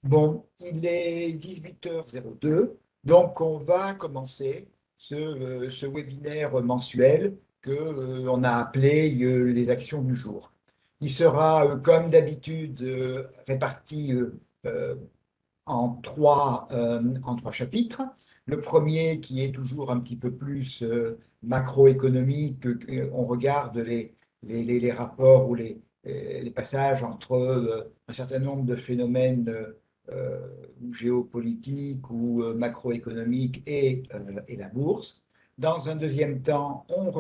Bon, il est 18h02, donc on va commencer ce webinaire mensuel que, on a appelé les actions du jour. Il sera, comme d'habitude, réparti euh, en trois chapitres. Le premier qui est toujours un petit peu plus macroéconomique, on regarde les rapports ou les passages entre un certain nombre de phénomènes géopolitiques ou macroéconomiques et la bourse. Dans un deuxième temps, on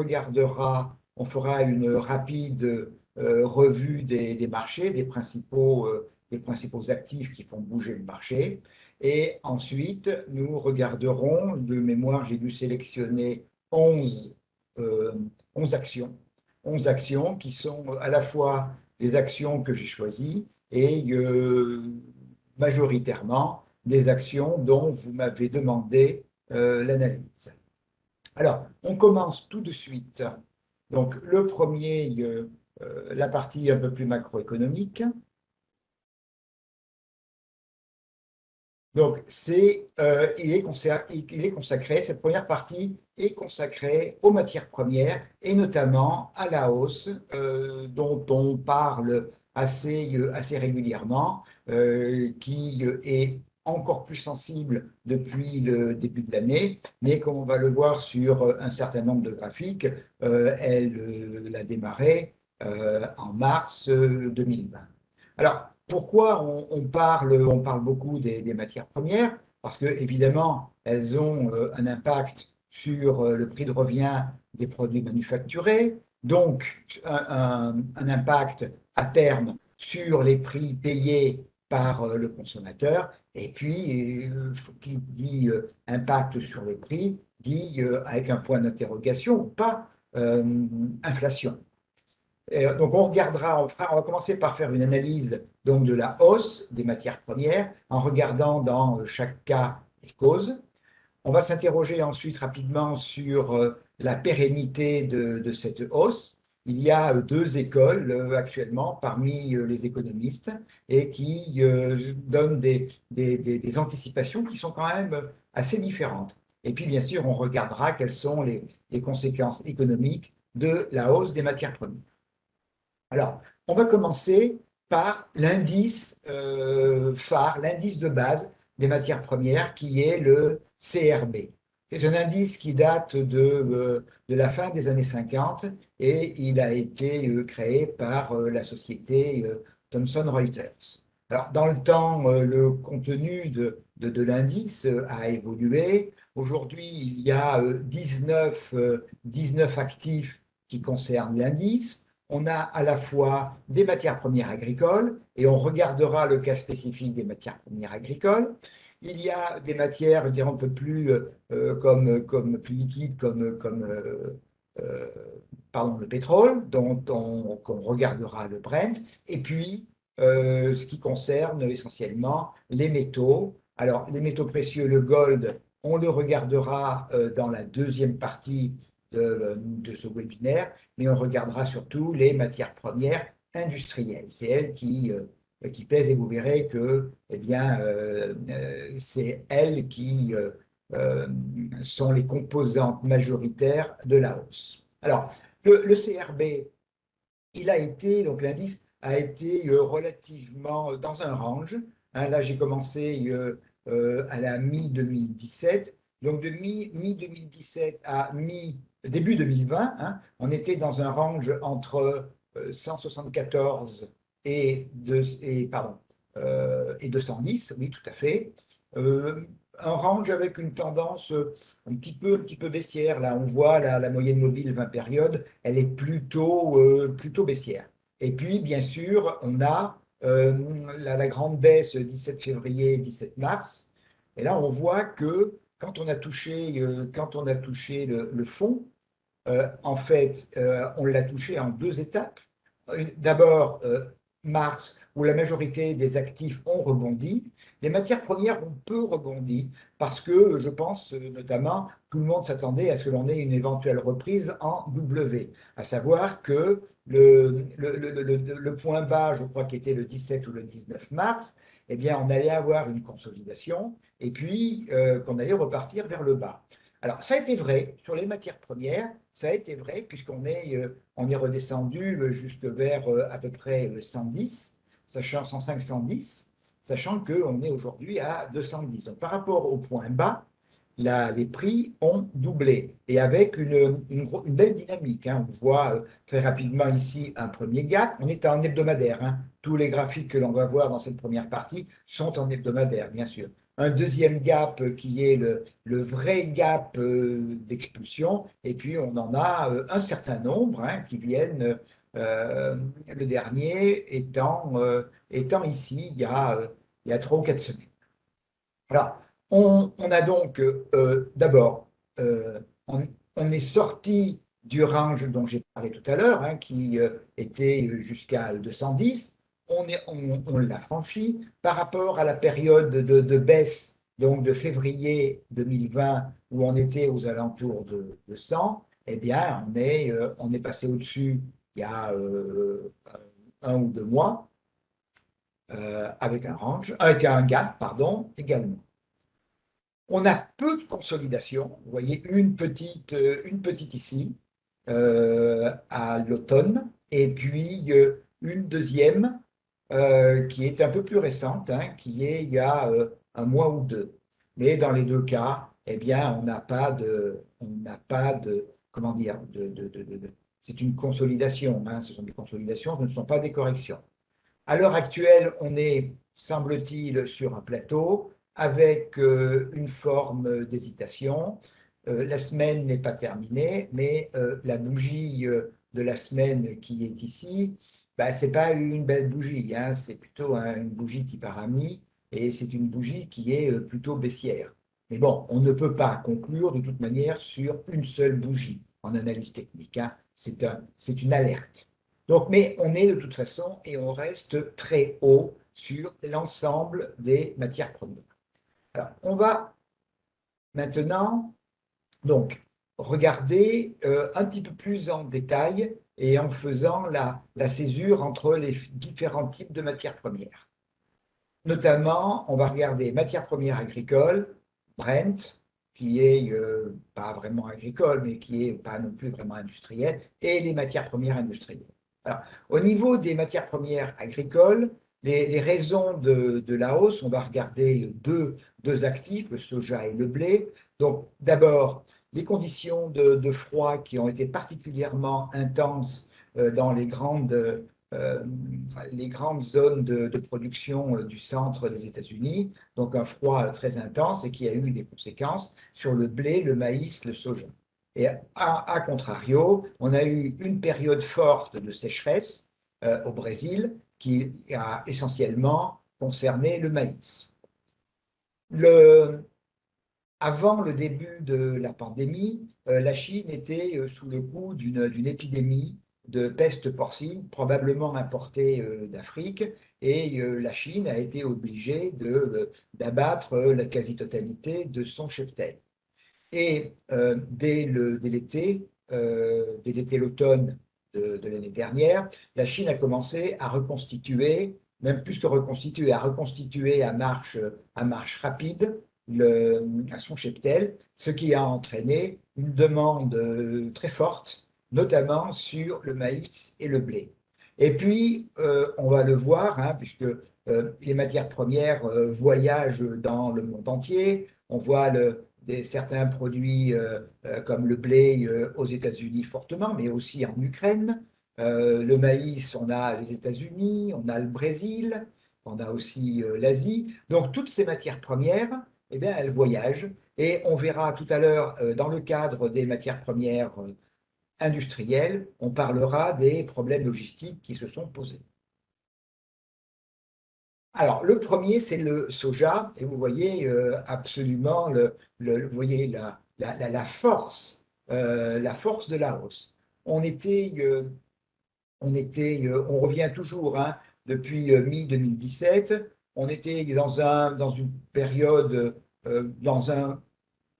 fera une rapide revue des marchés, des principaux actifs qui font bouger le marché. Et ensuite, nous regarderons, de mémoire, j'ai dû sélectionner 11, euh, 11 actions. 11 actions qui sont à la fois des actions que j'ai choisies et majoritairement des actions dont vous m'avez demandé l'analyse. Alors, on commence tout de suite. Donc, le premier, la partie un peu plus macroéconomique. Donc, il est consacré, cette première partie est consacrée aux matières premières et notamment à la hausse dont on parle assez régulièrement, qui est encore plus sensible depuis le début de l'année, mais comme on va le voir sur un certain nombre de graphiques, elle a démarré en mars 2020. Alors, pourquoi on parle beaucoup des matières premières? Parce que, évidemment, elles ont un impact sur le prix de revient des produits manufacturés, donc un impact à terme sur les prix payés par le consommateur. Et puis, qui dit impact sur les prix, dit avec un point d'interrogation ou pas, inflation. Donc on va commencer par faire une analyse donc de la hausse des matières premières en regardant dans chaque cas les causes. On va s'interroger ensuite rapidement sur la pérennité de cette hausse. Il y a deux écoles actuellement parmi les économistes et qui donnent des anticipations qui sont quand même assez différentes. Et puis bien sûr, on regardera quelles sont les conséquences économiques de la hausse des matières premières. Alors, on va commencer par l'indice phare, l'indice de base des matières premières, qui est le CRB. C'est un indice qui date de la fin des années 50 et il a été créé par la société Thomson Reuters. Alors, dans le temps, le contenu de l'indice a évolué. Aujourd'hui, il y a 19 actifs qui concernent l'indice. On a à la fois des matières premières agricoles, et on regardera le cas spécifique des matières premières agricoles. Il y a des matières, je dirais, un peu plus, comme plus liquides, euh, pardon, le pétrole, dont on regardera le Brent, et puis ce qui concerne essentiellement les métaux. Alors, les métaux précieux, le gold, on le regardera dans la deuxième partie de ce webinaire, mais on regardera surtout les matières premières industrielles. C'est elles qui pèsent et vous verrez que eh bien, c'est elles qui sont les composantes majoritaires de la hausse. Alors, le CRB, donc l'indice a été relativement dans un range. Hein, là, j'ai commencé à la mi-2017. Donc, de mi-2017 à début 2020, hein, on était dans un range entre 174 et 210, oui, tout à fait. Un range avec une tendance un petit peu baissière. Là, on voit la moyenne mobile 20 périodes, elle est plutôt baissière. Et puis, bien sûr, on a la grande baisse 17 février, 17 mars. Et là, on voit que quand on a touché le fond, en fait, on l'a touché en deux étapes. D'abord, mars, où la majorité des actifs ont rebondi. Les matières premières ont peu rebondi parce que, je pense notamment, tout le monde s'attendait à ce que l'on ait une éventuelle reprise en W, à savoir que le point bas, je crois, qui était le 17 ou le 19 mars, eh bien, on allait avoir une consolidation et puis qu'on allait repartir vers le bas. Alors, ça a été vrai sur les matières premières, ça a été vrai puisqu'on est redescendu jusque vers à peu près 110, sachant 105, 110, sachant qu'on est aujourd'hui à 210. Donc, par rapport au point bas, les prix ont doublé et avec une belle dynamique, hein. On voit très rapidement ici un premier gap. On est en hebdomadaire, hein. Tous les graphiques que l'on va voir dans cette première partie sont en hebdomadaire, bien sûr. Un deuxième gap qui est le vrai gap d'expulsion, et puis on en a un certain nombre, hein, qui viennent, le dernier étant ici il y a 3 ou 4 semaines. Voilà. On a donc d'abord, on, on est sorti du range dont j'ai parlé tout à l'heure, hein, qui était jusqu'à 210. On l'a franchi par rapport à la période de baisse, donc de février 2020, où on était aux alentours de 100. Eh bien, on est passé au-dessus il y a 1 ou 2 mois, avec un gap, pardon, également. On a peu de consolidation. Vous voyez une petite ici à l'automne, et puis une deuxième qui est un peu plus récente, hein, qui est il y a 1 mois ou 2. Mais dans les deux cas, eh bien, on n'a pas de, comment dire, c'est une consolidation, hein, ce sont des consolidations, ce ne sont pas des corrections. À l'heure actuelle, on est, semble-t-il, sur un plateau avec une forme d'hésitation. La semaine n'est pas terminée, mais la bougie de la semaine qui est ici, bah, ce n'est pas une belle bougie, hein, c'est plutôt une bougie type Arami, et c'est une bougie qui est plutôt baissière. Mais bon, on ne peut pas conclure de toute manière sur une seule bougie en analyse technique, hein. C'est une alerte. Donc, mais on est de toute façon et on reste très haut sur l'ensemble des matières premières. Alors, on va maintenant donc regarder un petit peu plus en détail et en faisant la césure entre les différents types de matières premières. Notamment, on va regarder matières premières agricoles, Brent, qui est pas vraiment agricole, mais qui est pas non plus vraiment industriel, et les matières premières industrielles. Alors, au niveau des matières premières agricoles, les raisons de la hausse, on va regarder deux actifs, le soja et le blé. Donc, d'abord, les conditions de froid qui ont été particulièrement intenses dans les grandes zones de production du centre des États-Unis, donc un froid très intense et qui a eu des conséquences sur le blé, le maïs, le soja. Et à contrario, on a eu une période forte de sécheresse au Brésil qui a essentiellement concerné le maïs. Avant le début de la pandémie, la Chine était sous le coup d'une épidémie de peste porcine, probablement importée d'Afrique, et la Chine a été obligée d'abattre la quasi-totalité de son cheptel. Et dès l'été, l'automne de l'année dernière, la Chine a commencé à reconstituer, même plus que reconstituer, à reconstituer à marche rapide à son cheptel, ce qui a entraîné une demande très forte, notamment sur le maïs et le blé. Et puis, on va le voir, hein, puisque les matières premières voyagent dans le monde entier. On voit certains produits comme le blé aux États-Unis fortement, mais aussi en Ukraine. Le maïs, on a les États-Unis, on a le Brésil, on a aussi l'Asie. Donc, toutes ces matières premières, eh bien, elles voyagent. Et on verra tout à l'heure, dans le cadre des matières premières industrielles, on parlera des problèmes logistiques qui se sont posés. Alors, le premier, c'est le soja, et vous voyez absolument vous voyez la force de la hausse. On revient toujours, hein, depuis mi-2017, on était dans une période,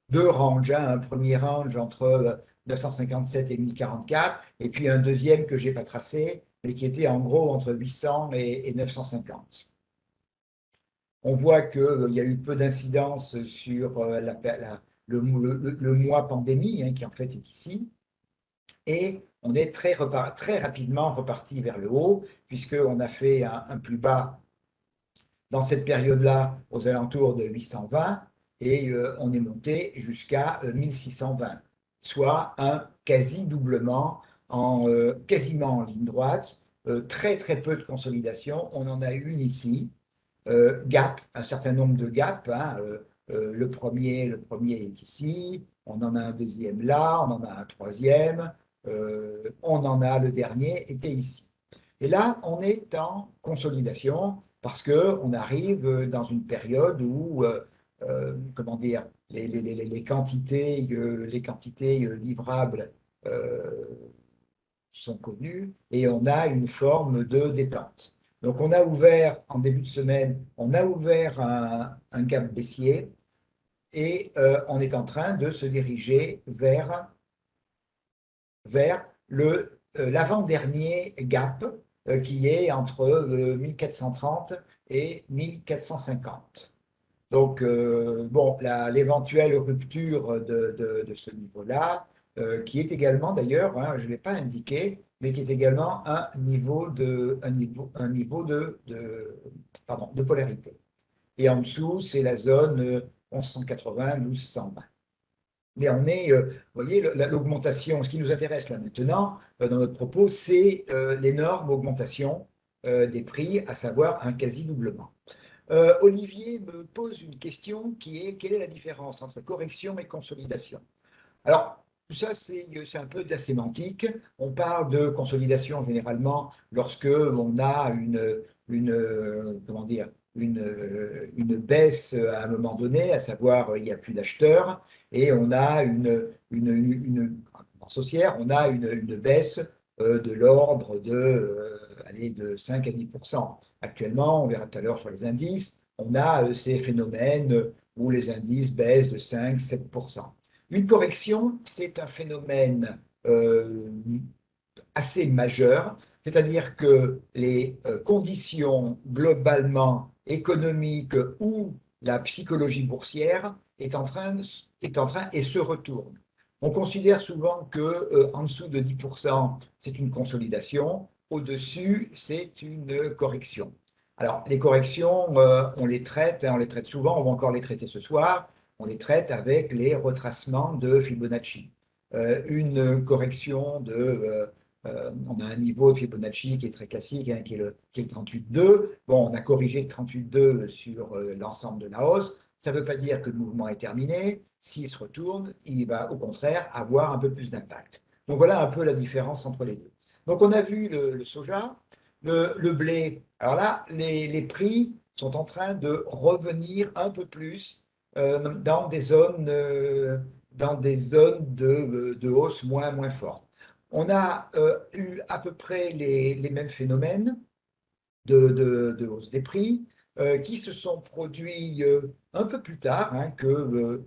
deux ranges, hein, un premier range entre 957 et 1044, et puis un deuxième que je n'ai pas tracé, mais qui était en gros entre 800 et 950. On voit qu'il y a eu peu d'incidence sur le mois pandémie, hein, qui en fait est ici. Et on est très rapidement reparti vers le haut, puisqu'on a fait un plus bas dans cette période-là aux alentours de 820, et on est monté jusqu'à 1620, soit un quasi-doublement, quasiment en ligne droite, très très peu de consolidation. On en a une ici, gap, un certain nombre de gaps, hein, le premier est ici, on en a un deuxième là, on en a un troisième, on en a le dernier était ici. Et là, on est en consolidation parce qu'on arrive dans une période où, comment dire, les quantités livrables euh, sont connues et on a une forme de détente. Donc on a ouvert, en début de semaine, on a ouvert un gap baissier et on est en train de se diriger vers l'avant-dernier gap qui est entre 1430 et 1450. Donc, bon, l'éventuelle rupture de ce niveau-là, qui est également d'ailleurs, hein, je ne l'ai pas indiqué, mais qui est également un niveau de polarité. Et en dessous, c'est la zone 1180, 1220. Mais on est, vous voyez, l'augmentation, ce qui nous intéresse là maintenant, dans notre propos, c'est l'énorme augmentation des prix, à savoir un quasi-doublement. Olivier me pose une question qui est: quelle est la différence entre correction et consolidation? Alors, tout ça, c'est un peu de la sémantique. On parle de consolidation généralement lorsque on a comment dire, une baisse à un moment donné, à savoir il n'y a plus d'acheteurs, et on a en haussière, on a une baisse de l'ordre de 5 à 10%. Actuellement, on verra tout à l'heure sur les indices, on a ces phénomènes où les indices baissent de 5-7%. Une correction, c'est un phénomène assez majeur, c'est-à-dire que les conditions globalement économiques ou la psychologie boursière est en train et se retourne. On considère souvent que en dessous de 10%, c'est une consolidation, au-dessus, c'est une correction. Alors, les corrections, on les traite, hein, on les traite souvent, on va encore les traiter ce soir, on les traite avec les retracements de Fibonacci. Une correction on a un niveau de Fibonacci qui est très classique, hein, qui est le 38,2. Bon, on a corrigé de 38,2 sur l'ensemble de la hausse. Ça ne veut pas dire que le mouvement est terminé. S'il se retourne, il va au contraire avoir un peu plus d'impact. Donc voilà un peu la différence entre les deux. Donc on a vu le soja, le blé. Alors là, les prix sont en train de revenir un peu plus dans des zones, de hausse moins forte. On a eu à peu près les mêmes phénomènes de hausse des prix qui se sont produits un peu plus tard, hein, que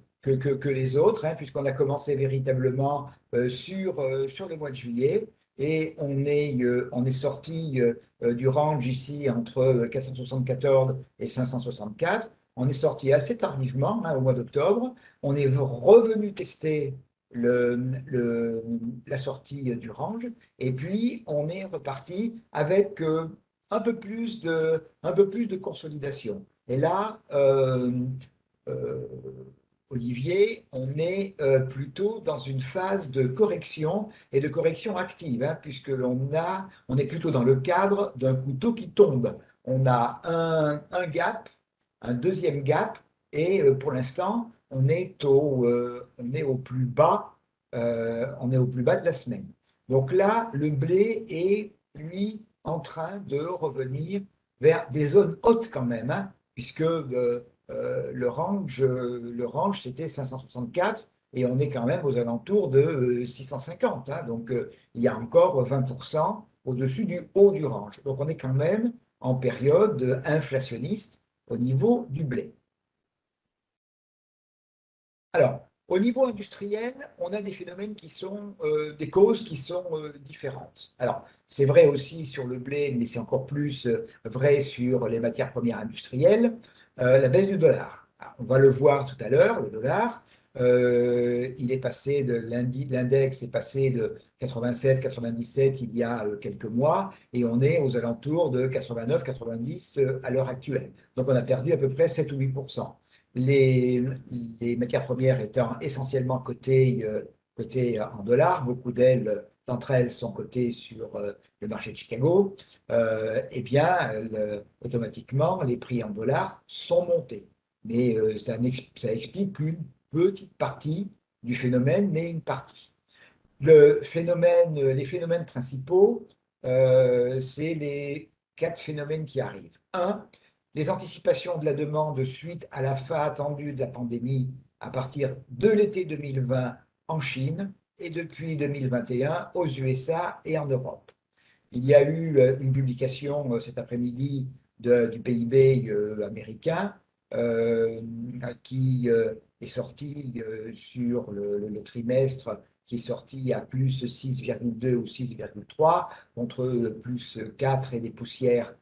les autres, hein, puisqu'on a commencé véritablement sur le mois de juillet et on est sorti du range ici entre 474 et 564. On est sorti assez tardivement, hein, au mois d'octobre. On est revenu tester la sortie du range et puis on est reparti avec un peu plus de consolidation. Et là, euh, Olivier, on est plutôt dans une phase de correction et de correction active, hein, puisque on est plutôt dans le cadre d'un couteau qui tombe. On a un gap, un deuxième gap, et pour l'instant, on est au plus bas, on est au plus bas de la semaine. Donc là, le blé est, lui, en train de revenir vers des zones hautes quand même, hein, puisque le range c'était 564 et on est quand même aux alentours de 650. Hein, donc il y a encore 20% au-dessus du haut du range. Donc on est quand même en période inflationniste au niveau du blé. Alors, Au niveau industriel, on a des phénomènes qui sont des causes qui sont différentes. Alors, c'est vrai aussi sur le blé, mais c'est encore plus vrai sur les matières premières industrielles, la baisse du dollar. Alors, on va le voir tout à l'heure, le dollar, il est passé de l'index est passé de 96-97 il y a quelques mois, et on est aux alentours de 89-90 à l'heure actuelle. Donc, on a perdu à peu près 7 ou 8%. Les, les matières premières étant essentiellement cotées en dollars, beaucoup d'entre elles sont cotées sur le marché de Chicago, eh bien, automatiquement, les prix en dollars sont montés. Mais ça explique qu'une petite partie du phénomène, mais une partie. Les phénomènes principaux, c'est les quatre phénomènes qui arrivent. Un, les anticipations de la demande suite à la fin attendue de la pandémie à partir de l'été 2020 en Chine et depuis 2021 aux USA et en Europe. Il y a eu une publication cet après-midi du PIB américain euh, qui est sorti sur le trimestre, qui est sorti à plus 6,2 ou 6,3 contre plus 4 et des poussières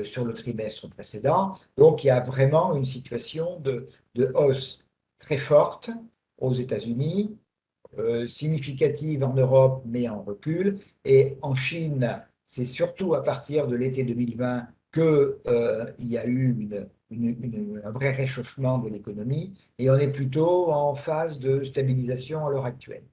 sur le trimestre précédent. Donc il y a vraiment une situation de hausse très forte aux États-Unis, significative en Europe, mais en recul. Et en Chine, c'est surtout à partir de l'été 2020 qu'il y a eu un vrai réchauffement de l'économie et on est plutôt en phase de stabilisation à l'heure actuelle.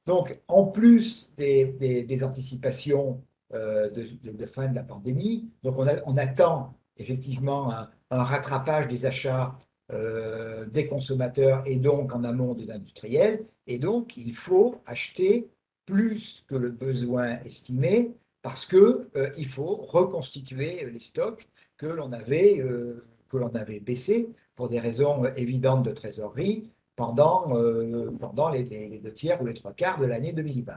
Donc, en plus des anticipations de fin de la pandémie, donc on attend effectivement un rattrapage des achats des consommateurs et donc en amont des industriels. Et donc, il faut acheter plus que le besoin estimé parce qu'il faut reconstituer les stocks que l'on avait baissés pour des raisons évidentes de trésorerie pendant les deux tiers ou les trois quarts de l'année 2020.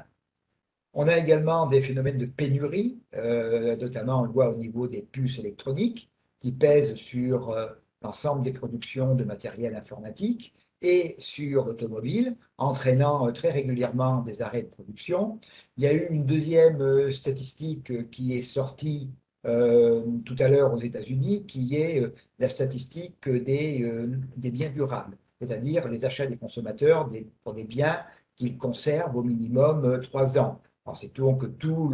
On a également des phénomènes de pénurie, notamment on le voit au niveau des puces électroniques qui pèsent sur l'ensemble des productions de matériel informatique et sur l'automobile, entraînant très régulièrement des arrêts de production. Il y a eu une deuxième statistique qui est sortie tout à l'heure aux États-Unis, qui est la statistique des biens durables, c'est-à-dire les achats des consommateurs pour des biens qu'ils conservent au minimum 3 ans. Alors, c'est donc tout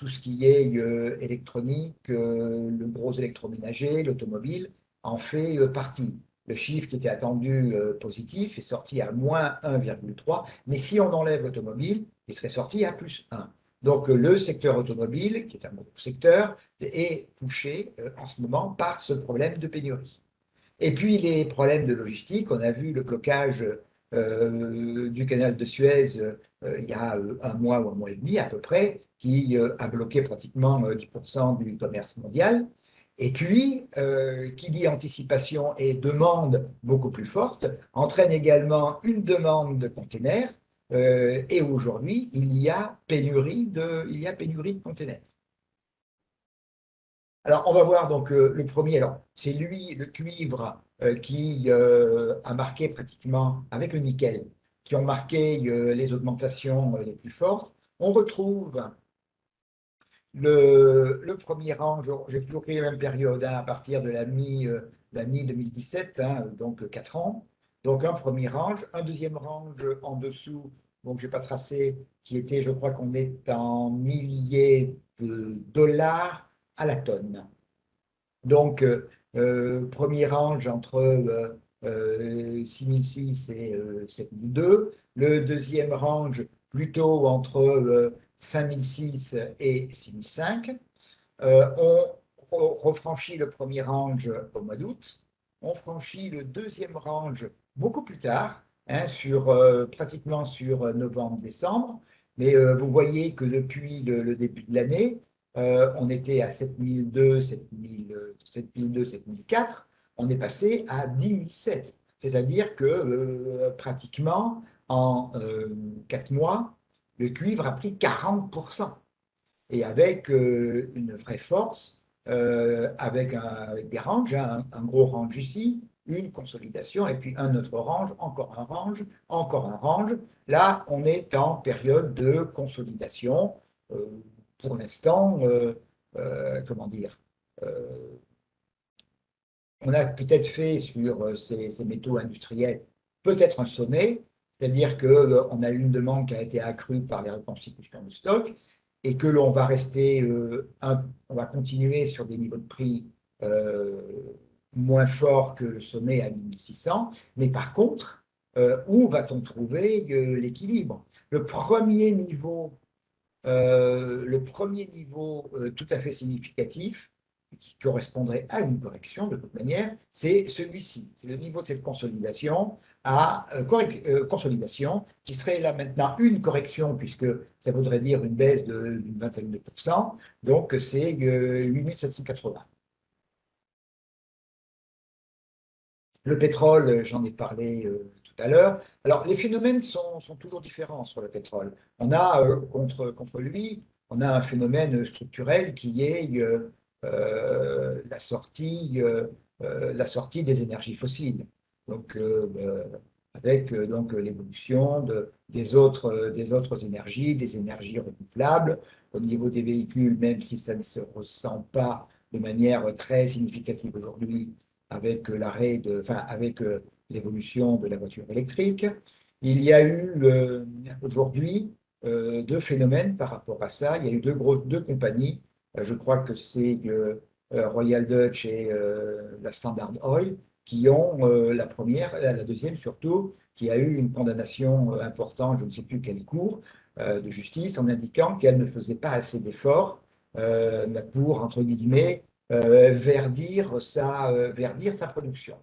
ce qui est électronique, le gros électroménager, l'automobile en fait partie. Le chiffre qui était attendu positif est sorti à moins 1,3, mais si on enlève l'automobile, il serait sorti à plus 1. Donc le secteur automobile, qui est un gros secteur, est touché en ce moment par ce problème de pénurie. Et puis les problèmes de logistique, on a vu le blocage du canal de Suez il y a un mois ou un mois et demi à peu près, qui a bloqué pratiquement 10% du commerce mondial. Et puis, qui dit anticipation et demande beaucoup plus forte, entraîne également une demande de containers. Et aujourd'hui, il y a pénurie de containers. Alors, on va voir donc le premier. Alors, c'est lui, le cuivre, qui a marqué pratiquement, avec le nickel, qui ont marqué les augmentations les plus fortes. On retrouve le premier rang, j'ai toujours pris la même période, hein, à partir de la mi-2017, hein, donc 4 ans. Donc, un premier range, un deuxième range en dessous, donc je n'ai pas tracé, qui était, je crois qu'on est en milliers de dollars à la tonne. Donc, premier range entre 6006 et 7002. Le deuxième range plutôt entre 5006 et 6005. On refranchit le premier range au mois d'août. On franchit le deuxième range beaucoup plus tard, hein, pratiquement sur novembre-décembre. Mais vous voyez que depuis le début de l'année, on était à 7002, 7002, 7004. On est passé à 10007. C'est-à-dire que pratiquement en 4 mois, le cuivre a pris 40% et avec une vraie force, avec des ranges, hein, un gros range ici, une consolidation, et puis un autre range, encore un range. Là, on est en période de consolidation. Pour l'instant, comment dire, euh, on a peut-être fait sur ces métaux industriels peut-être un sommet, c'est-à-dire qu'on a eu une demande qui a été accrue par les reconstitutions de stock et que l'on va rester, on va continuer sur des niveaux de prix euh, moins forts que le sommet à 1600. Mais par contre, où va-t-on trouver l'équilibre? Le premier niveau tout à fait significatif, qui correspondrait à une correction de toute manière, c'est celui-ci. C'est le niveau de cette consolidation consolidation, qui serait là maintenant une correction, puisque ça voudrait dire une baisse d'une vingtaine de pourcents. Donc, c'est 8780. Le pétrole, j'en ai parlé tout à l'heure. Alors, les phénomènes sont toujours différents sur le pétrole. On a contre lui, on a un phénomène structurel qui est la sortie des énergies fossiles. Donc, avec donc l'évolution des autres énergies, des énergies renouvelables. Au niveau des véhicules, même si ça ne se ressent pas de manière très significative aujourd'hui, avec avec l'évolution de la voiture électrique. Il y a eu aujourd'hui deux phénomènes par rapport à ça. Il y a eu deux compagnies. Je crois que c'est Royal Dutch et la Standard Oil qui ont la première, la deuxième surtout, qui a eu une condamnation importante, je ne sais plus quelle cour de justice, en indiquant qu'elle ne faisait pas assez d'efforts pour, entre guillemets, verdir sa production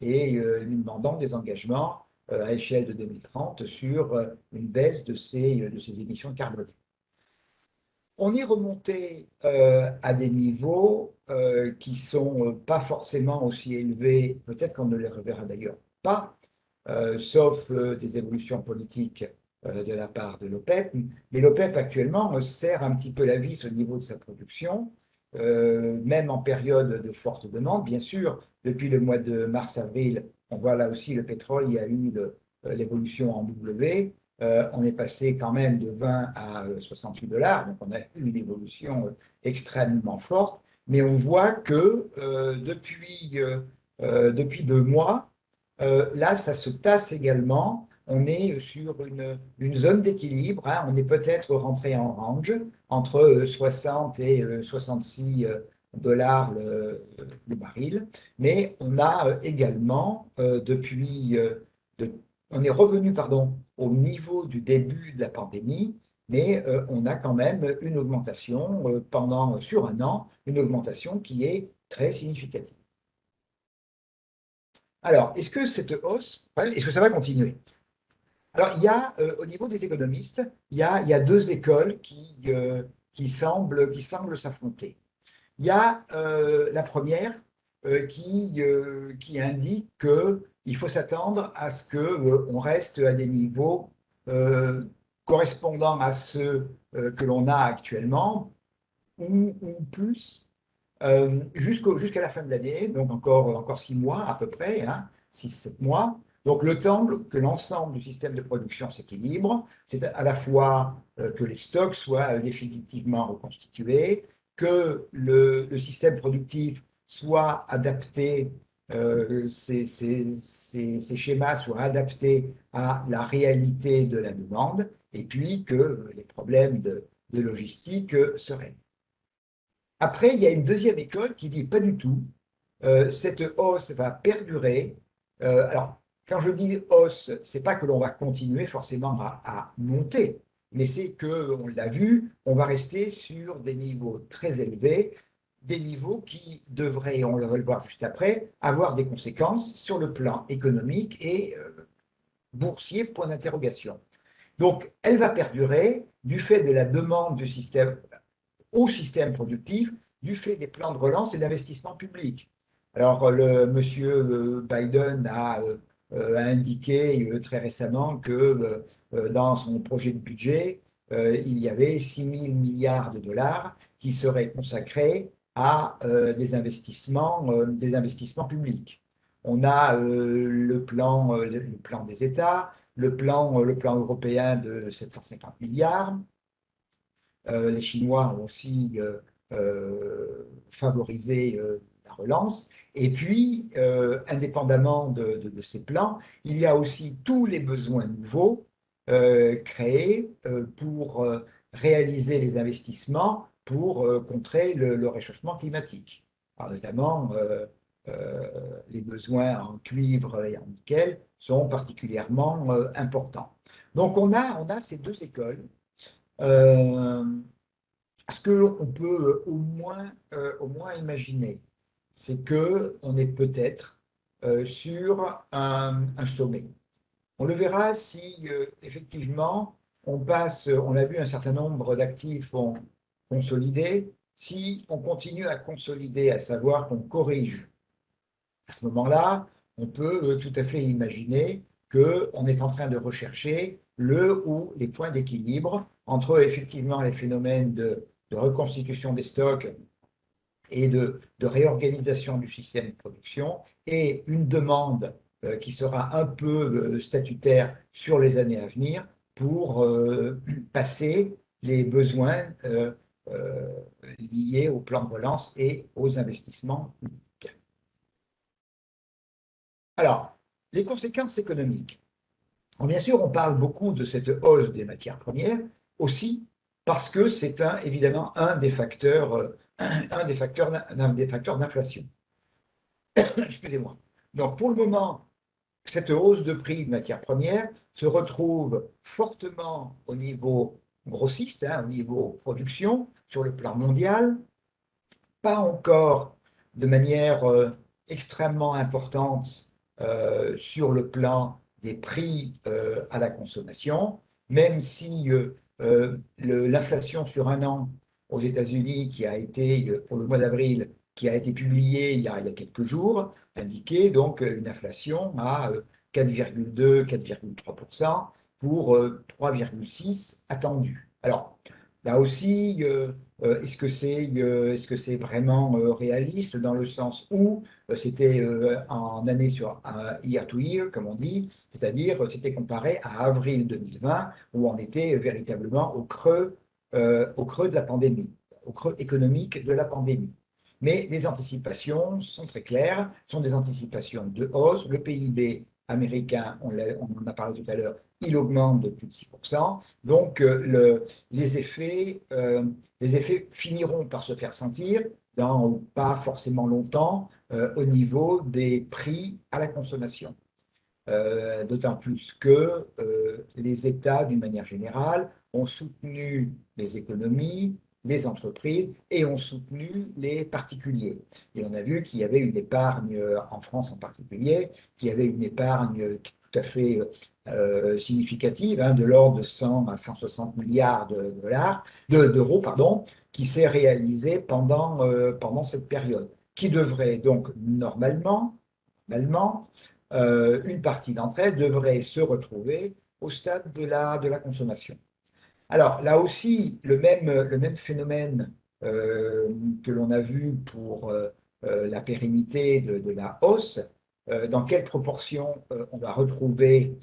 et lui demandant des engagements à échelle de 2030 sur une baisse de ces émissions de carbone. On est remonté à des niveaux qui ne sont pas forcément aussi élevés, peut-être qu'on ne les reverra d'ailleurs pas, sauf des évolutions politiques de la part de l'OPEP. Mais l'OPEP actuellement serre un petit peu la vis au niveau de sa production, même en période de forte demande. Bien sûr, depuis le mois de mars-avril, on voit là aussi le pétrole, il y a eu l'évolution en W. On est passé quand même de 20 à 68 dollars, donc on a eu une évolution extrêmement forte. Mais on voit que depuis 2 mois, là, ça se tasse également. On est sur une zone d'équilibre, hein. On est peut-être rentré en range entre 60 et 66 dollars le baril. Mais on a également, on est revenu, pardon, au niveau du début de la pandémie, mais on a quand même une augmentation sur un an, une augmentation qui est très significative. Alors, est-ce que cette hausse, est-ce que ça va continuer? Alors, il y a, au niveau des économistes, il y a deux écoles qui semblent s'affronter. Il y a la première qui indique qu'il faut s'attendre à ce qu'on reste à des niveaux euh, correspondant à ceux que l'on a actuellement, ou plus, jusqu'à la fin de l'année, donc encore 6 mois à peu près, hein, 6, 7 mois. Donc le temps que l'ensemble du système de production s'équilibre, c'est à la fois que les stocks soient définitivement reconstitués, que le système productif soit adapté, ces schémas soient adaptés à la réalité de la demande, et puis que les problèmes de logistique se règlent. Après, il y a une deuxième école qui dit pas du tout. Cette hausse va perdurer. Alors, quand je dis hausse, c'est pas que l'on va continuer forcément à monter, mais c'est que, on l'a vu, on va rester sur des niveaux très élevés, des niveaux qui devraient, on va le voir juste après, avoir des conséquences sur le plan économique et boursier, point d'interrogation. Donc, elle va perdurer du fait de la demande du système au système productif du fait des plans de relance et d'investissement public. Alors, monsieur Biden a indiqué très récemment que dans son projet de budget, il y avait 6 000 milliards de dollars qui seraient consacrés à des investissements publics. On a le plan des États, le plan européen de 750 milliards. Les Chinois ont aussi favorisé la relance. Et puis, indépendamment de ces plans, il y a aussi tous les besoins nouveaux créés pour réaliser les investissements pour contrer le réchauffement climatique. Alors, notamment, les besoins en cuivre et en nickel sont particulièrement importants. Donc, on a ces deux écoles. Euh, Ce qu'on peut au moins imaginer, c'est qu'on est peut-être sur un sommet. On le verra si effectivement on a vu un certain nombre d'actifs ont consolidé, si on continue à consolider, à savoir qu'on corrige. À ce moment-là, on peut tout à fait imaginer qu'on est en train de rechercher le ou les points d'équilibre entre effectivement les phénomènes de reconstitution des stocks et de réorganisation du système de production et une demande qui sera un peu statutaire sur les années à venir pour passer les besoins liés au plan de relance et aux investissements. Alors, les conséquences économiques. Alors, bien sûr, on parle beaucoup de cette hausse des matières premières, aussi parce que c'est évidemment un des facteurs d'inflation. Excusez-moi. Donc, pour le moment, cette hausse de prix de matières premières se retrouve fortement au niveau grossiste, au niveau production, sur le plan mondial, pas encore de manière extrêmement importante sur le plan des prix à la consommation, même si l'inflation sur un an aux États-Unis, qui a été pour le mois d'avril, qui a été publiée il y a quelques jours, indiquait donc une inflation à 4,2-4,3% pour 3,6 attendus. Alors, là aussi, est-ce que c'est vraiment réaliste dans le sens où c'était en année sur year to year, comme on dit, c'est-à-dire c'était comparé à avril 2020 où on était véritablement au creux de la pandémie, au creux économique de la pandémie. Mais les anticipations sont très claires, sont des anticipations de hausse. Le PIB américain, on en a parlé tout à l'heure, il augmente de plus de 6%. Donc, les effets finiront par se faire sentir dans pas forcément longtemps au niveau des prix à la consommation. D'autant plus que les États, d'une manière générale, ont soutenu les économies, les entreprises et ont soutenu les particuliers. Et on a vu qu'il y avait une épargne, en France en particulier, qu'il y avait une épargne tout à fait significative, de l'ordre de 100 à 160 milliards d'euros, pardon, qui s'est réalisée pendant cette période, qui devrait donc normalement une partie d'entre elles devrait se retrouver au stade de la consommation. Alors là aussi, le même phénomène que l'on a vu pour la pérennité de la hausse, dans quelle proportion on va retrouver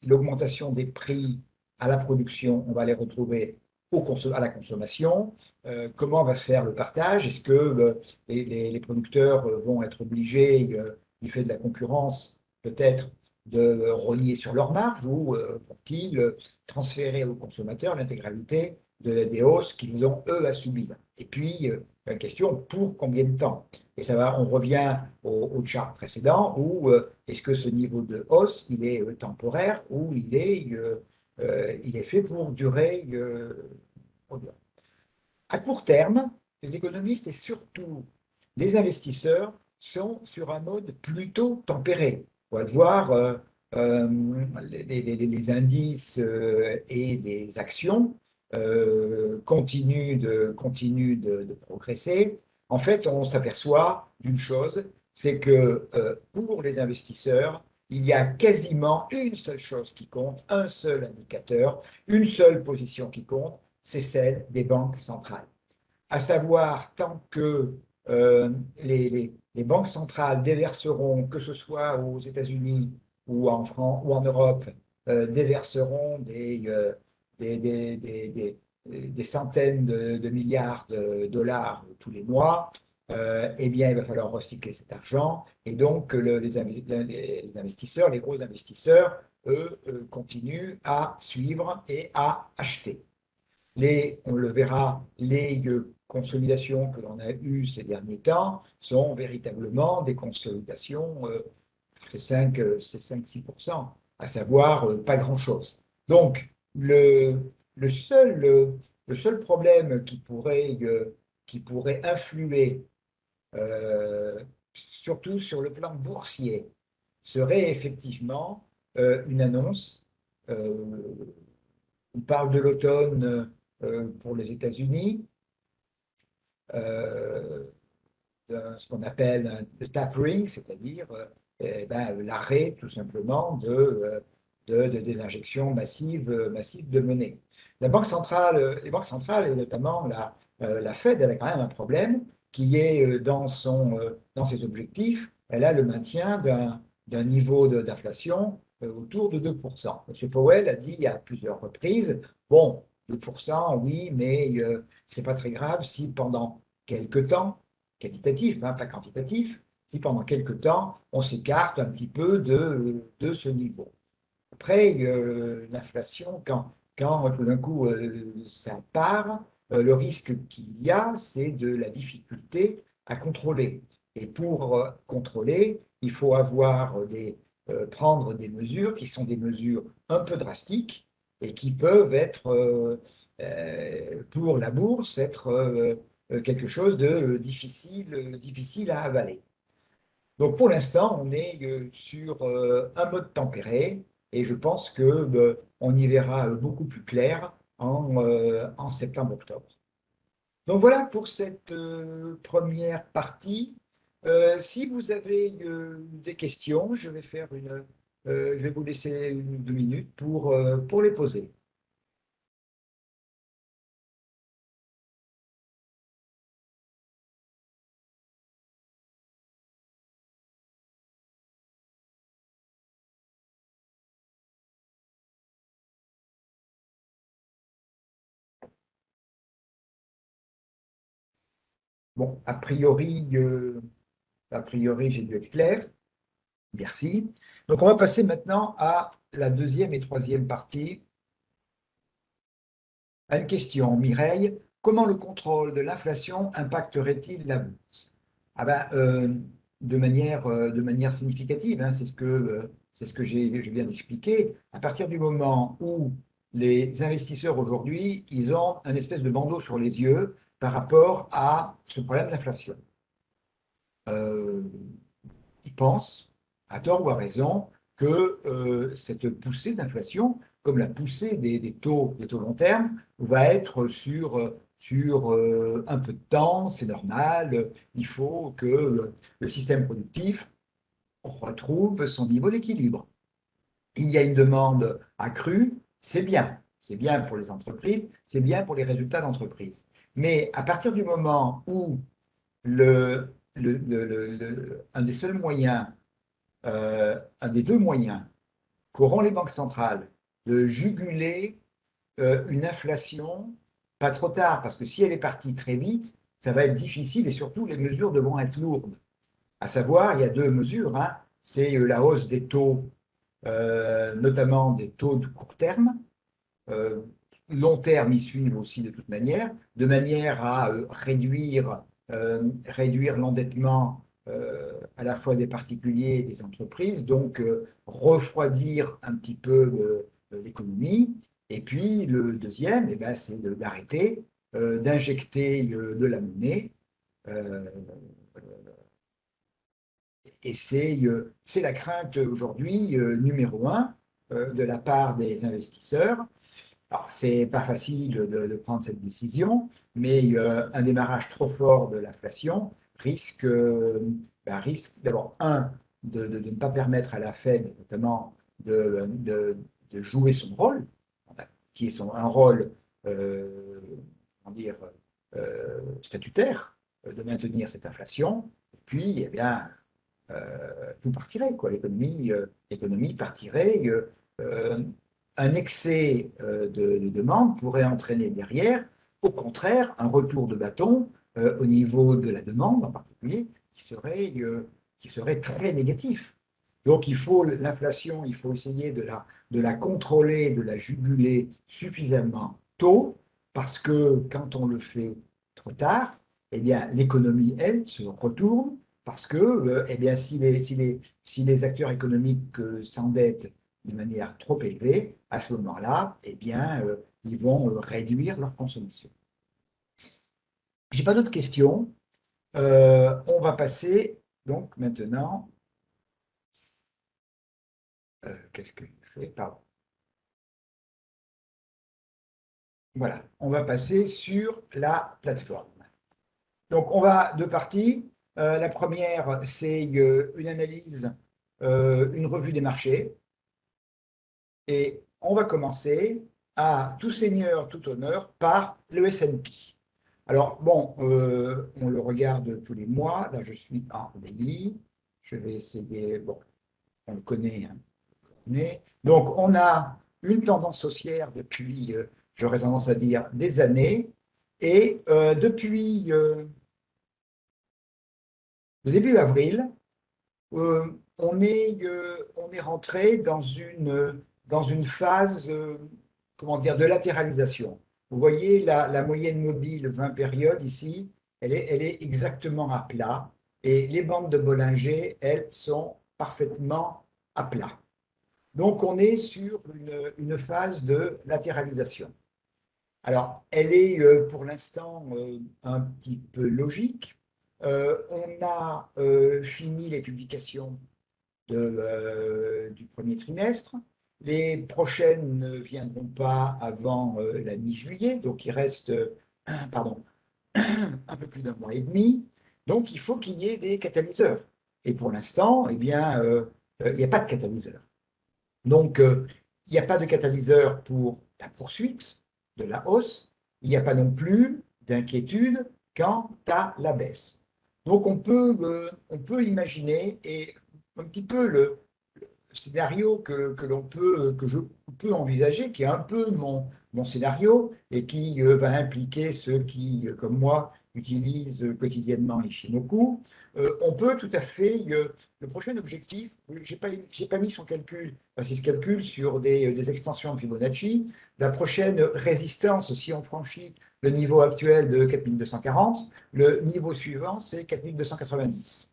l'augmentation des prix à la production, on va les retrouver à la consommation, comment va se faire le partage, est-ce que les producteurs vont être obligés, du fait de la concurrence, peut-être de rogner sur leur marge ou vont-ils transférer aux consommateurs l'intégralité des hausses qu'ils ont, eux, à subir. Et puis, la question, pour combien de temps? Et on revient au chart précédent où est-ce que ce niveau de hausse, il est temporaire ou il est fait pour durer. À court terme, les économistes et surtout les investisseurs sont sur un mode plutôt tempéré. On va le voir, les indices et les actions continuent de progresser. En fait, on s'aperçoit d'une chose, c'est que pour les investisseurs, il y a quasiment une seule chose qui compte, un seul indicateur, une seule position qui compte, c'est celle des banques centrales. À savoir, tant que les banques centrales déverseront, que ce soit aux États-Unis ou en France ou en Europe, déverseront des, des, des, des- des centaines de milliards de dollars tous les mois, eh bien, il va falloir recycler cet argent. Et donc, les investisseurs, les gros investisseurs, eux, continuent à suivre et à acheter. On le verra, les consolidations que l'on a eues ces derniers temps sont véritablement des consolidations, c'est 5-6%, à savoir pas grand-chose. Donc, le seul problème qui pourrait influer, surtout sur le plan boursier, serait effectivement une annonce. euh, on parle de l'automne pour les États-Unis, euh, ce qu'on appelle le tapering, c'est-à-dire eh ben, l'arrêt tout simplement des injections massives de monnaie. Les banques centrales, et notamment la Fed, elle a quand même un problème qui est dans ses objectifs, elle a le maintien d'un niveau d'inflation autour de 2%. M. Powell a dit à plusieurs reprises, bon, 2%, oui, mais c'est pas très grave si pendant quelques temps, qualitatif, hein, pas quantitatif, si pendant quelques temps, on s'écarte un petit peu de ce niveau. Après, l'inflation, quand tout d'un coup ça part, le risque qu'il y a, c'est de la difficulté à contrôler. Et pour contrôler, il faut prendre des mesures qui sont des mesures un peu drastiques et qui peuvent être, pour la bourse, être quelque chose de difficile à avaler. Donc pour l'instant, on est sur un mode tempéré et je pense que on y verra beaucoup plus clair en septembre-octobre. Donc voilà pour cette première partie. Si vous avez des questions, je vais vous laisser 1 ou 2 minutes pour les poser. Bon, a priori, j'ai dû être clair. Merci. Donc, on va passer maintenant à la deuxième et troisième partie, à une question. Mireille, comment le contrôle de l'inflation impacterait-il la bourse? Ah ben, de manière significative, hein, c'est ce que je viens d'expliquer. À partir du moment où les investisseurs aujourd'hui, ils ont un espèce de bandeau sur les yeux par rapport à ce problème d'inflation. Euh, Ils pensent, à tort ou à raison, que cette poussée d'inflation, comme la poussée des taux long terme, va être sur un peu de temps, c'est normal, il faut que le système productif retrouve son niveau d'équilibre. Il y a une demande accrue, c'est bien pour les entreprises, c'est bien pour les résultats d'entreprise. Mais à partir du moment où un des seuls moyens un des deux moyens qu'auront les banques centrales de juguler une inflation pas trop tard, parce que si elle est partie très vite, ça va être difficile et surtout les mesures devront être lourdes. À savoir, il y a 2 mesures, hein. C'est la hausse des taux, notamment des taux de court terme, euh, long terme y suivent aussi de toute manière, de manière à réduire l'endettement à la fois des particuliers et des entreprises, donc refroidir un petit peu l'économie. Et puis le deuxième, eh ben, c'est d'arrêter d'injecter de la monnaie. Euh, et c'est la crainte aujourd'hui numéro un de la part des investisseurs. Alors, c'est pas facile prendre cette décision, mais un démarrage trop fort de l'inflation risque d'abord, de ne pas permettre à la Fed, notamment, de jouer son rôle, un rôle, comment dire, statutaire, de maintenir cette inflation. Et puis, eh bien, tout partirait, quoi. L'économie partirait. Un excès de demande pourrait entraîner derrière, au contraire, un retour de bâton au niveau de la demande en particulier, qui serait très négatif. Donc l'inflation, il faut essayer de la contrôler, de la juguler suffisamment tôt, parce que quand on le fait trop tard, eh bien, l'économie, elle, se retourne, parce que eh bien, si les acteurs économiques s'endettent de manière trop élevée, à ce moment-là, eh bien, ils vont réduire leur consommation. Je n'ai pas d'autres questions. On va passer donc maintenant. Qu'est-ce que je fais? Pardon. Voilà, on va passer sur la plateforme. Donc, on va deux parties. La première, c'est une analyse, une revue des marchés. Et on va commencer à tout seigneur, tout honneur par le S&P. Alors, bon, on le regarde tous les mois. Là, je suis en daily. Je vais essayer. Bon, on le connaît, hein, mais donc, on a une tendance haussière depuis, j'aurais tendance à dire, des années. Et depuis le début avril, on est rentré dans une phase, comment dire, de latéralisation. Vous voyez la moyenne mobile 20 périodes ici, elle est exactement à plat. Et les bandes de Bollinger, elles, sont parfaitement à plat. Donc, on est sur une phase de latéralisation. Alors, elle est pour l'instant un petit peu logique. On a fini les publications du premier trimestre. Les prochaines ne viendront pas avant la mi-juillet, donc il reste pardon, un peu plus d'un mois et demi. Donc, il faut qu'il y ait des catalyseurs. Et pour l'instant, eh bien, il n'y a pas de catalyseur. Donc, il n'y a pas de catalyseur pour la poursuite de la hausse. Il n'y a pas non plus d'inquiétude quant à la baisse. Donc, on peut imaginer, et un petit peu le scénario que je peux envisager, qui est un peu mon scénario et qui va impliquer ceux qui, comme moi, utilisent quotidiennement les Shimoku, on peut tout à fait, le prochain objectif, j'ai pas mis son calcul, parce qu'il se calcule sur des extensions de Fibonacci, la prochaine résistance, si on franchit le niveau actuel de 4240, le niveau suivant, c'est 4290.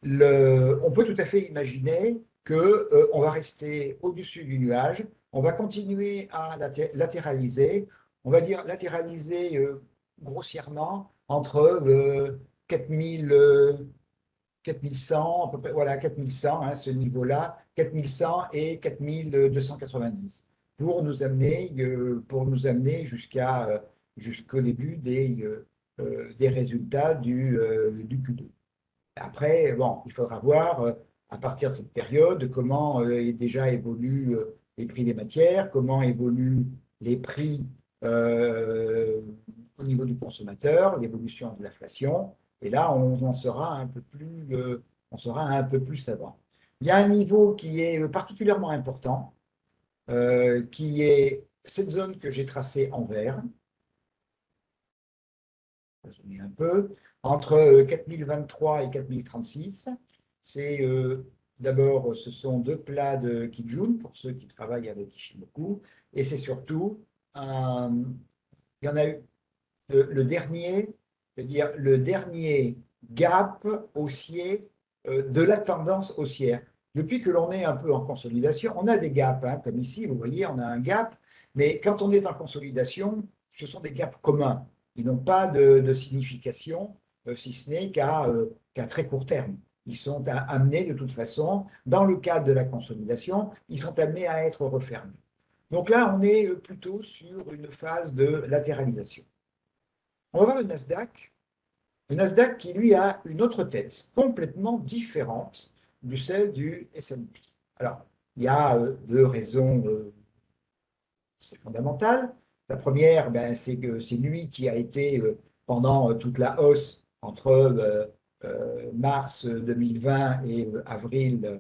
On peut tout à fait imaginer qu'on va rester au-dessus du nuage, on va continuer à latéraliser, on va dire latéraliser grossièrement entre 4000, 4100, à peu près, voilà, 4100, hein, ce niveau-là, 4100 et 4290, pour nous amener jusqu'au début des résultats du Q2. Après, bon, il faudra voir à partir de cette période comment déjà évoluent les prix des matières, comment évoluent les prix euh, au niveau du consommateur, l'évolution de l'inflation. Et là, on en sera on sera un peu plus savant. Il y a un niveau qui est particulièrement important, qui est cette zone que j'ai tracée en vert, un peu, entre 4023 et 4036. C'est d'abord, ce sont deux plats de Kijun pour ceux qui travaillent avec Ishimoku, et c'est surtout, il y en a eu dernier, c'est-à-dire le dernier gap haussier de la tendance haussière. Depuis que l'on est un peu en consolidation, on a des gaps, hein, comme ici, vous voyez, on a un gap, mais quand on est en consolidation, ce sont des gaps communs. Ils n'ont pas de signification, si ce n'est qu'à très court terme. Ils sont amenés de toute façon, dans le cadre de la consolidation, ils sont amenés à être refermés. Donc là, on est plutôt sur une phase de latéralisation. On va voir le Nasdaq qui, lui, a une autre tête, complètement différente de celle du S&P. Alors, il y a deux raisons fondamentales. La première, ben, c'est que c'est lui qui a été, pendant toute la hausse, mars 2020 et avril,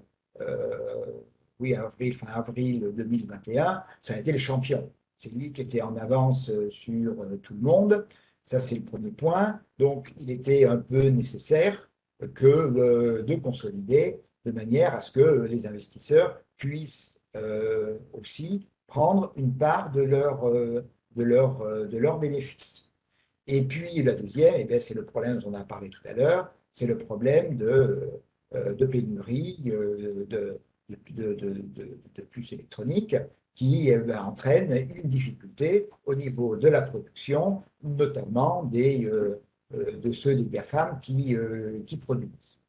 oui, fin avril 2021, ça a été le champion. C'est lui qui était en avance sur tout le monde. Ça, c'est le premier point. Donc, il était un peu nécessaire de consolider de manière à ce que les investisseurs puissent aussi prendre une part de leurs bénéfices. Et puis la deuxième, eh c'est le problème dont on a parlé tout à l'heure, c'est le problème de pénurie de puces électroniques qui entraîne une difficulté au niveau de la production, notamment de ceux des GAFAM qui produisent.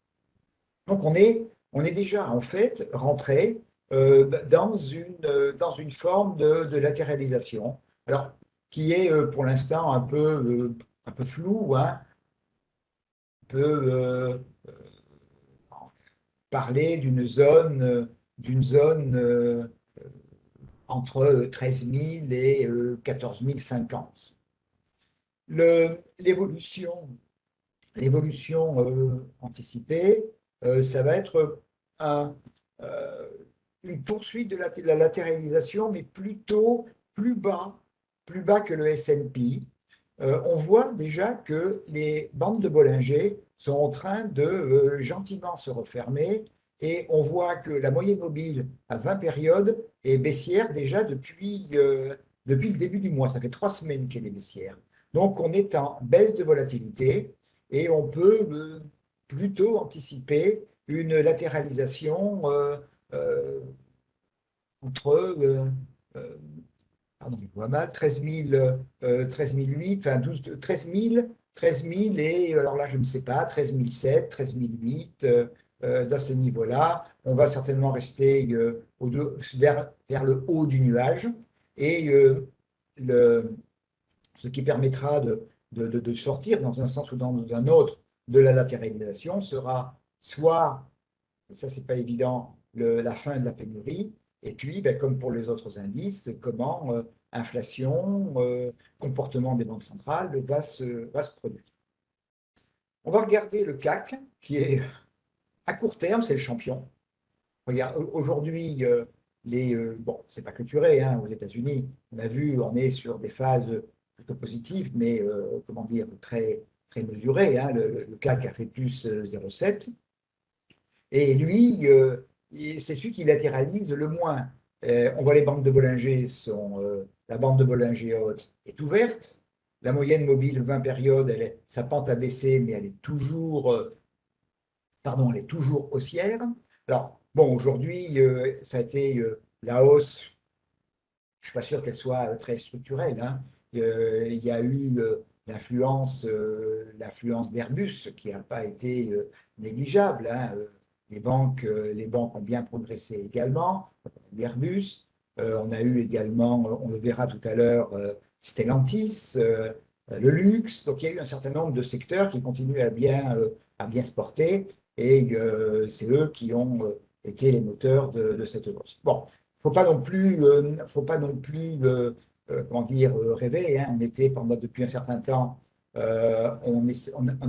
Donc on est déjà en fait rentré dans une forme de latéralisation, alors qui est pour l'instant un peu floue, hein, un peu parler d'une zone entre 13 000 et 14 050. L'évolution anticipée, ça va être un, euh, une poursuite de la latéralisation, mais plutôt plus bas que le S&P. On voit déjà que les bandes de Bollinger sont en train de gentiment se refermer et on voit que la moyenne mobile à 20 périodes est baissière déjà depuis le début du mois. Ça fait 3 semaines qu'elle est baissière. Donc on est en baisse de volatilité et on peut plutôt anticiper une latéralisation euh, entre euh, pardon, je vois mal, 13 008, enfin 13 000 et alors là je ne sais pas, 13 007, 13 008, dans ce niveau-là. On va certainement rester vers le haut du nuage et le, ce qui permettra de sortir dans un sens ou dans un autre de la latéralisation sera soit, et ça c'est pas évident, la fin de la pénurie, et puis ben, comme pour les autres indices, comment inflation, comportement des banques centrales va se produire. On va regarder le CAC, qui est à court terme, c'est le champion. Regarde, aujourd'hui, bon, c'est pas clôturé, hein, aux États-Unis. On a vu, on est sur des phases plutôt positives, mais comment dire, très mesurées, hein. Le CAC a fait plus 0,7. Et lui, c'est celui qui latéralise le moins. On voit les bandes de Bollinger la bande de Bollinger haute est ouverte. La moyenne mobile 20 périodes, sa pente a baissé, mais elle est toujours haussière. Alors, bon, aujourd'hui, ça a été la hausse. Je ne suis pas sûr qu'elle soit très structurelle, hein. Il y a eu l'influence d'Airbus qui n'a pas été négligeable, hein. Les banques ont bien progressé également. Airbus, on a eu également, on le verra tout à l'heure, Stellantis, le luxe. Donc il y a eu un certain nombre de secteurs qui continuent à bien se porter et c'est eux qui ont été les moteurs de cette hausse. Bon, faut pas non plus comment dire, rêver, hein. On était depuis un certain temps, on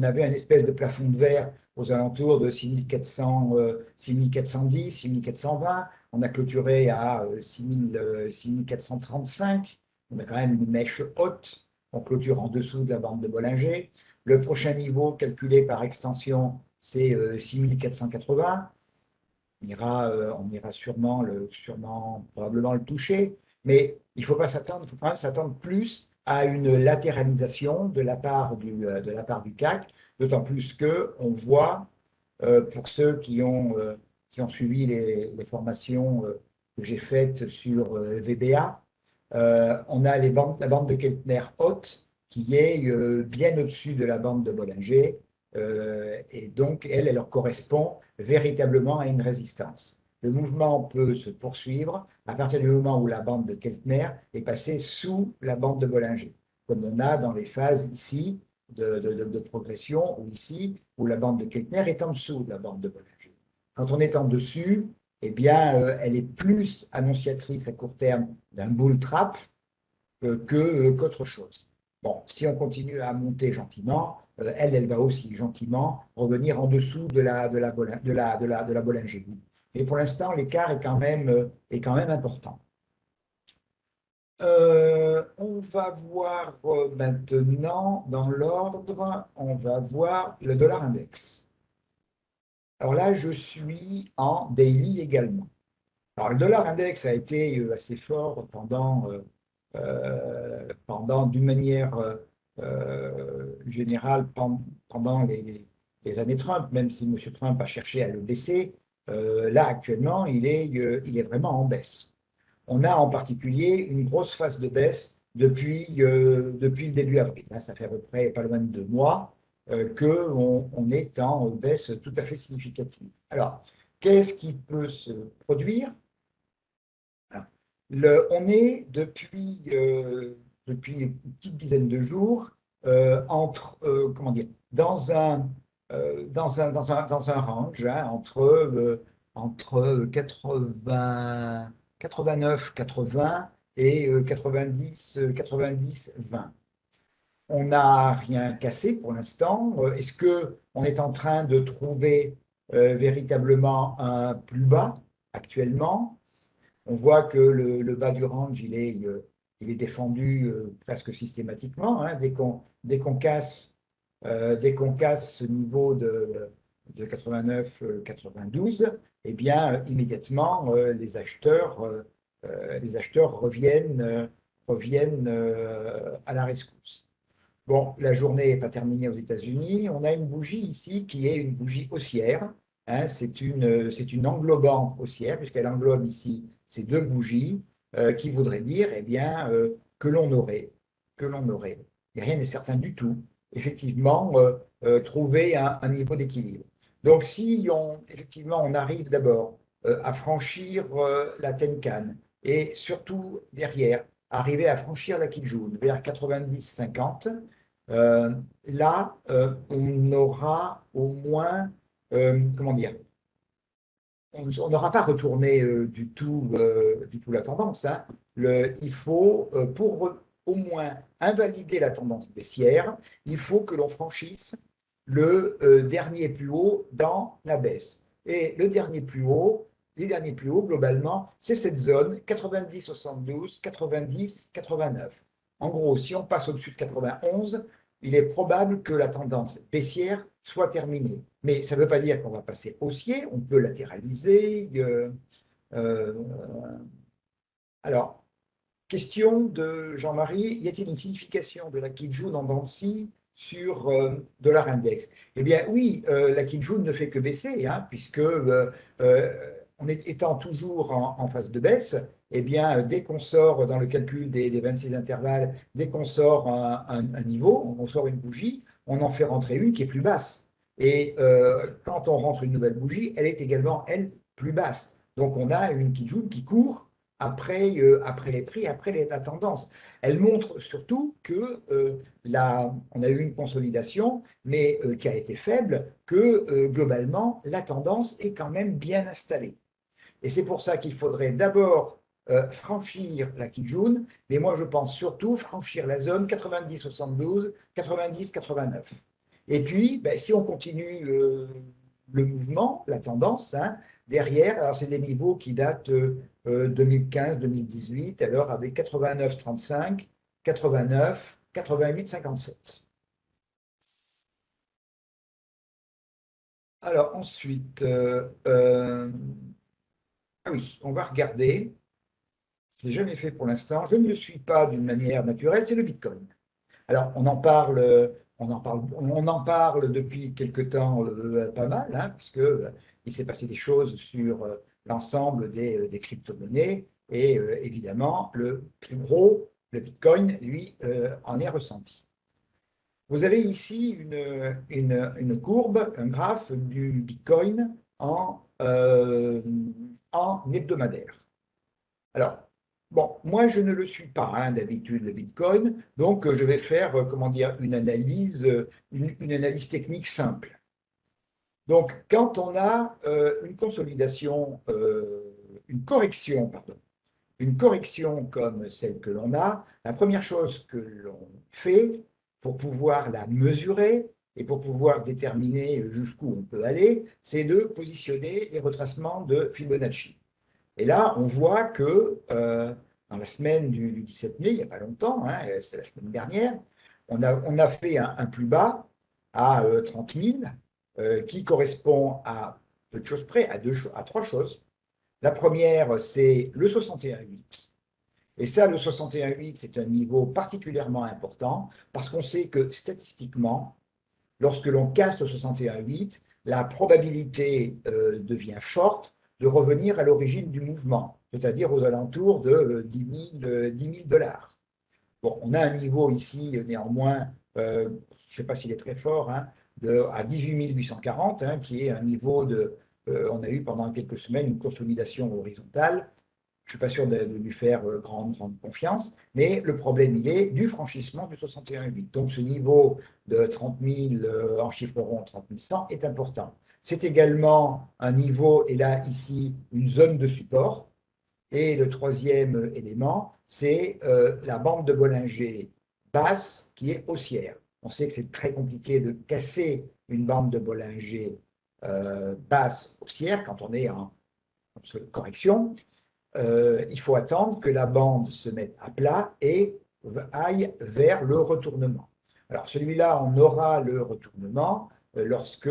avait un espèce de plafond de verre aux alentours de 6400, 6410, 6420. On a clôturé à 6435. On a quand même une mèche haute. On clôture en dessous de la bande de Bollinger. Le prochain niveau calculé par extension, c'est 6480. On ira probablement le toucher, mais il ne faut pas s'attendre, il faut quand même s'attendre plus à une latéralisation de la part du CAC, d'autant plus qu'on voit, pour ceux qui ont suivi les formations que j'ai faites sur VBA, on a la bande de Keltner haute qui est bien au-dessus de la bande de Bollinger, et donc elle leur correspond véritablement à une résistance. Le mouvement peut se poursuivre à partir du moment où la bande de Keltner est passée sous la bande de Bollinger, comme on a dans les phases ici de progression, ou ici, où la bande de Keltner est en dessous de la bande de Bollinger. Quand on est en dessus, eh bien, elle est plus annonciatrice à court terme d'un bull trap qu'autre chose. Bon, si on continue à monter gentiment, elle va aussi gentiment revenir en dessous de la Bollinger. Mais pour l'instant, l'écart est quand même important. On va voir maintenant, dans l'ordre, on va voir le dollar index. Alors là, je suis en daily également. Alors le dollar index a été assez fort d'une manière générale pendant les années Trump, même si M. Trump a cherché à le baisser. Là, actuellement, il est vraiment en baisse. On a en particulier une grosse phase de baisse depuis le début avril. Là, ça fait à peu près pas loin de 2 mois qu'on est en baisse tout à fait significative. Alors, qu'est-ce qui peut se produire? On est depuis une petite dizaine de jours comment dire, dans un range entre 89, 80 et 90, 20. On n'a rien cassé pour l'instant. Est-ce qu'on est en train de trouver véritablement un plus bas actuellement? On voit que le bas du range, il est défendu presque systématiquement, hein. Dès qu'on casse ce niveau de 89, 92, eh bien, immédiatement, les acheteurs reviennent à la rescousse. Bon, la journée n'est pas terminée aux États-Unis. On a une bougie ici qui est une bougie haussière, hein. C'est une englobante haussière, puisqu'elle englobe ici ces deux bougies, qui voudraient dire eh bien, que l'on aurait, et rien n'est certain du tout, effectivement, trouver un niveau d'équilibre. Donc, si effectivement, on arrive d'abord à franchir la Tenkan, et surtout derrière, arriver à franchir la Kijun vers 90-50, là, on aura au moins, comment dire, on n'aura pas retourné du tout la tendance, hein. Il faut, pour au moins invalider la tendance baissière, il faut que l'on franchisse le dernier plus haut dans la baisse. Et les derniers plus hauts, globalement, c'est cette zone 90-72, 90-89. En gros, si on passe au-dessus de 91, il est probable que la tendance baissière soit terminée. Mais ça ne veut pas dire qu'on va passer haussier, on peut latéraliser. Euh, alors, question de Jean-Marie, y a-t-il une signification de la Kijun en Dancy sur dollar index? Eh bien oui, la Kijun ne fait que baisser, hein, puisque étant toujours en phase de baisse, eh bien, dès qu'on sort dans le calcul des 26 intervalles, dès qu'on sort un niveau, on sort une bougie, on en fait rentrer une qui est plus basse. Et quand on rentre une nouvelle bougie, elle est également, elle, plus basse. Donc on a une Kijun qui court après les prix, après la tendance. Elle montre surtout que on a eu une consolidation, mais qui a été faible, que globalement, la tendance est quand même bien installée. Et c'est pour ça qu'il faudrait d'abord franchir la Kijun, mais moi je pense surtout franchir la zone 90-72, 90-89. Et puis, ben, si on continue le mouvement, la tendance, hein, derrière, alors c'est des niveaux qui datent 2015-2018, alors avec 89-35, 89, 88-57. Alors ensuite, ah oui, on va regarder. Je ne l'ai jamais fait pour l'instant. Je ne le suis pas d'une manière naturelle, c'est le Bitcoin. Alors, on en parle depuis quelque temps pas mal, hein, puisque il s'est passé des choses sur l'ensemble des crypto-monnaies, et évidemment, le plus gros, le Bitcoin, lui, en est ressenti. Vous avez ici une courbe, un graphe du Bitcoin en hebdomadaire. Alors, bon, moi, je ne le suis pas, hein, d'habitude, le Bitcoin, donc je vais faire, comment dire, une analyse technique simple. Donc, quand on a une consolidation, une correction comme celle que l'on a, la première chose que l'on fait pour pouvoir la mesurer, et pour pouvoir déterminer jusqu'où on peut aller, c'est de positionner les retracements de Fibonacci. Et là, on voit que dans la semaine du 17 mai, il n'y a pas longtemps, hein, c'est la semaine dernière, on a fait un plus bas à 30 000 qui correspond à peu de choses près, à trois choses. La première, c'est le 61,8. Et ça, le 61,8, c'est un niveau particulièrement important parce qu'on sait que statistiquement, lorsque l'on casse le 61,8, la probabilité devient forte de revenir à l'origine du mouvement, c'est-à-dire aux alentours de 10 000 $. Bon, on a un niveau ici, néanmoins, je ne sais pas s'il est très fort, hein, à 18 840, hein, qui est un niveau de. On a eu pendant quelques semaines une consolidation horizontale. Je ne suis pas sûr de lui faire grande confiance, mais le problème, il est du franchissement du 61,8. Donc ce niveau de 30 000 en chiffre rond, 30 100 est important. C'est également un niveau, et là, ici, une zone de support. Et le troisième élément, c'est la bande de Bollinger basse qui est haussière. On sait que c'est très compliqué de casser une bande de Bollinger basse haussière quand on est en correction. Il faut attendre que la bande se mette à plat et aille vers le retournement. Alors celui-là, on aura le retournement lorsque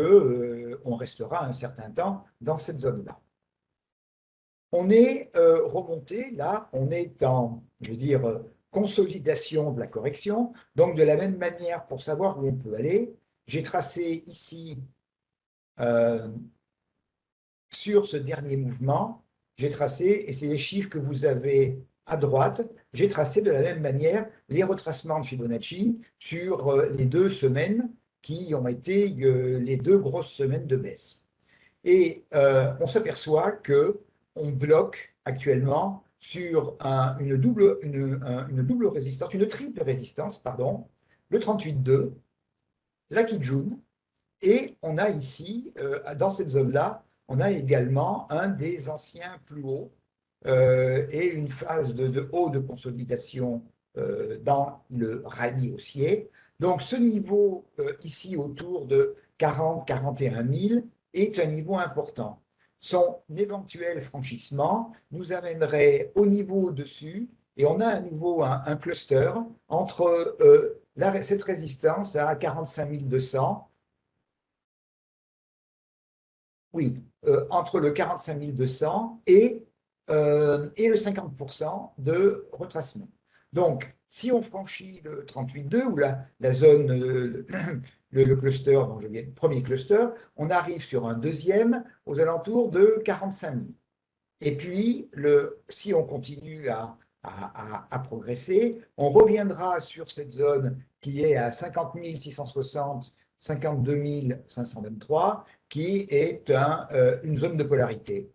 on restera un certain temps dans cette zone-là. On est remonté, là, on est en, je veux dire, consolidation de la correction. Donc, de la même manière, pour savoir où on peut aller, j'ai tracé ici, sur ce dernier mouvement, j'ai tracé, et c'est les chiffres que vous avez à droite, j'ai tracé de la même manière les retracements de Fibonacci sur les 2 semaines qui ont été les 2 grosses semaines de baisse. Et on s'aperçoit que on bloque actuellement sur une double résistance, une triple résistance, pardon, le 38,2, la Kijun, et on a ici, dans cette zone-là, on a également un des anciens plus hauts et une phase de haut de consolidation dans le rallye haussier. Donc ce niveau ici autour de 40-41 000 est un niveau important. Son éventuel franchissement nous amènerait au niveau au-dessus et on a à nouveau un cluster entre cette résistance à 45 200, oui, entre le 45 200 et le 50% de retracement. Donc, si on franchit le 38,2 ou la zone, le cluster dont je viens, premier cluster, on arrive sur un deuxième aux alentours de 45 000. Et puis, si on continue à progresser, on reviendra sur cette zone qui est à 50 660, 52 523, qui est une zone de polarité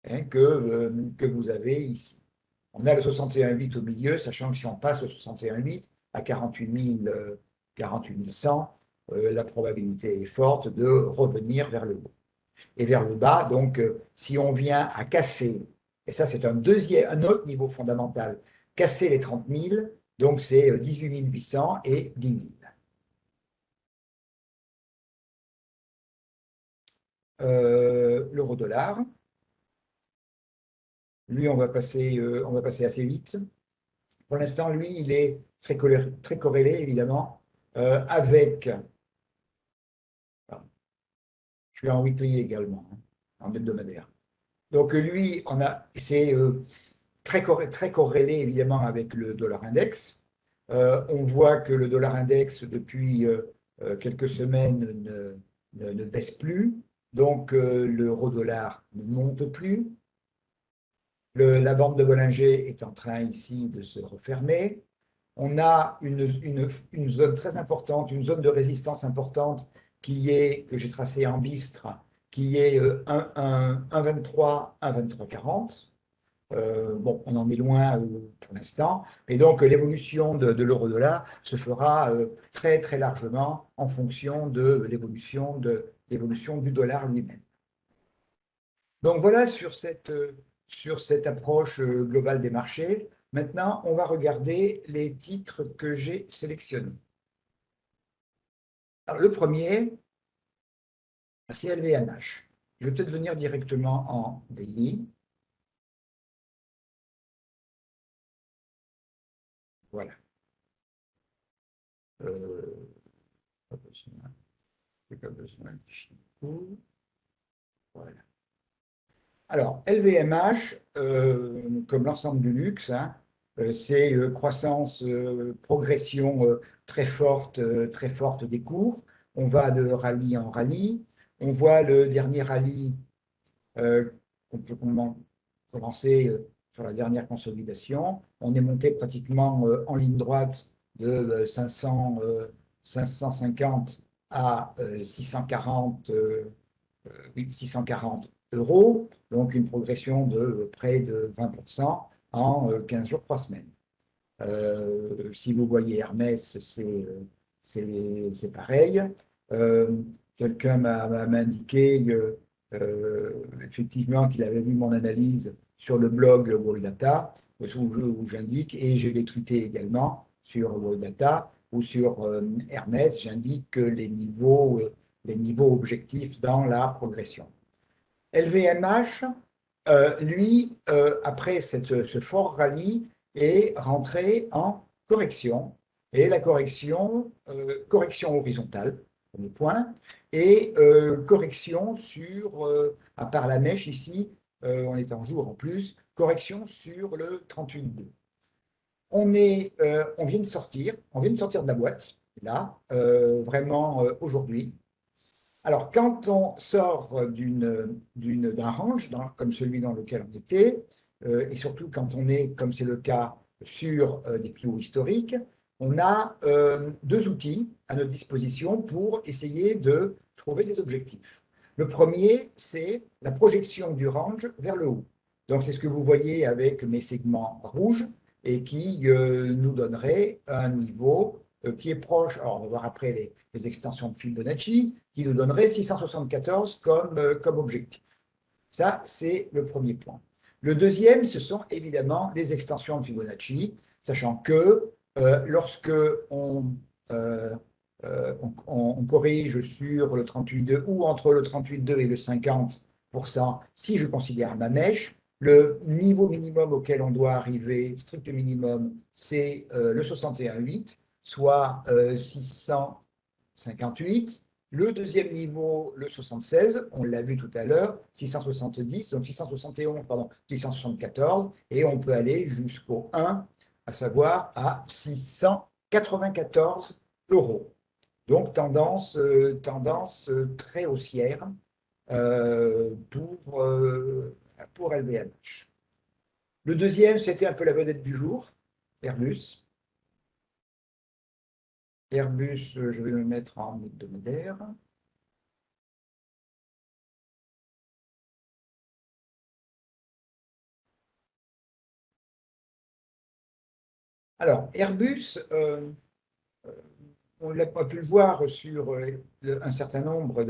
hein, que vous avez ici. On a le 61,8 au milieu, sachant que si on passe le 61,8 à 48 100, la probabilité est forte de revenir vers le haut et vers le bas. Donc, si on vient à casser, et ça c'est un autre niveau fondamental, casser les 30 000, donc c'est 18 800 et 10 000. L'euro-dollar. Lui, on va passer assez vite. Pour l'instant, lui, il est très corrélé, évidemment, avec. Je suis en weekly également, hein, en hebdomadaire. Donc, lui, c'est très corrélé, évidemment, avec le dollar index. On voit que le dollar index, depuis quelques semaines, ne baisse plus. Donc, l'euro-dollar ne monte plus. La bande de Bollinger est en train ici de se refermer. On a une zone très importante, une zone de résistance importante que j'ai tracée en bistre, qui est 1,23, 1,2340. Bon, on en est loin pour l'instant, mais donc l'évolution de l'euro-dollar se fera très très largement en fonction de l'évolution du dollar lui-même. Donc voilà sur cette approche globale des marchés. Maintenant, on va regarder les titres que j'ai sélectionnés. Alors, le premier, c'est LVMH. Je vais peut-être venir directement en daily. Voilà. Pas besoin, j'ai pas besoin de Chico. Voilà. Alors, LVMH, comme l'ensemble du luxe, hein, c'est croissance, progression très forte des cours. On va de rallye en rallye. On voit le dernier rallye qu'on peut commencer sur la dernière consolidation. On est monté pratiquement en ligne droite de 550 à 640, oui, 640 euros, donc une progression de près de 20% en 15 jours, 3 semaines. Si vous voyez Hermès, c'est pareil. Euh, Quelqu'un m'a indiqué effectivement qu'il avait vu mon analyse sur le blog World Data, où j'indique, et je l'ai tweeté également sur World Data ou sur Hermès, j'indique les niveaux objectifs dans la progression. LVMH, lui, après ce fort rallye, est rentré en correction. Et la correction, correction horizontale, premier point, et correction sur, à part la mèche ici, on est en jour en plus, correction sur le 38,2. On vient de sortir de la boîte, là, vraiment aujourd'hui. Alors, quand on sort d'un range, comme celui dans lequel on était, et surtout quand on est, comme c'est le cas, sur des plus hauts historiques, on a deux outils à notre disposition pour essayer de trouver des objectifs. Le premier, c'est la projection du range vers le haut. Donc, c'est ce que vous voyez avec mes segments rouges et qui nous donnerait un niveau qui est proche, alors on va voir après les extensions de Fibonacci, qui nous donnerait 674 comme objectif. Ça, c'est le premier point. Le deuxième, ce sont évidemment les extensions de Fibonacci, sachant que lorsque on corrige sur le 38,2 ou entre le 38,2 et le 50%, si je considère ma mèche, le niveau minimum auquel on doit arriver, strict minimum, c'est le 61,8, soit 658. Le deuxième niveau, le 76, on l'a vu tout à l'heure, 670, donc 671, pardon, 674, et on peut aller jusqu'au 1, à savoir à 694 euros. Donc tendance très haussière pour LVMH. Le deuxième, c'était un peu la vedette du jour, Airbus. Airbus, je vais me mettre en hebdomadaire. Alors, Airbus, on a pu le voir sur un certain nombre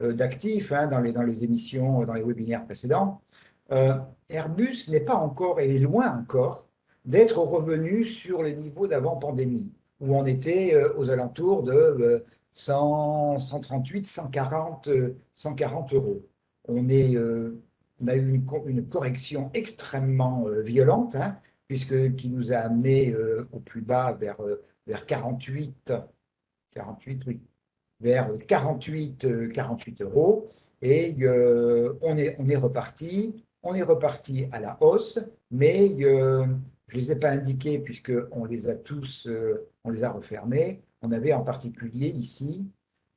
d'actifs hein, dans les émissions, dans les webinaires précédents. Airbus n'est pas encore, et est loin encore, d'être revenu sur les niveaux d'avant-pandémie, où on était aux alentours de 100, 138, 140, 140 euros. On a eu une correction extrêmement violente, hein, qui nous a amené au plus bas vers 48, 48, oui, vers 48 euros. Et on est reparti à la hausse, mais je ne les ai pas indiqués puisqu'on les a tous, on les a refermés. On avait en particulier ici,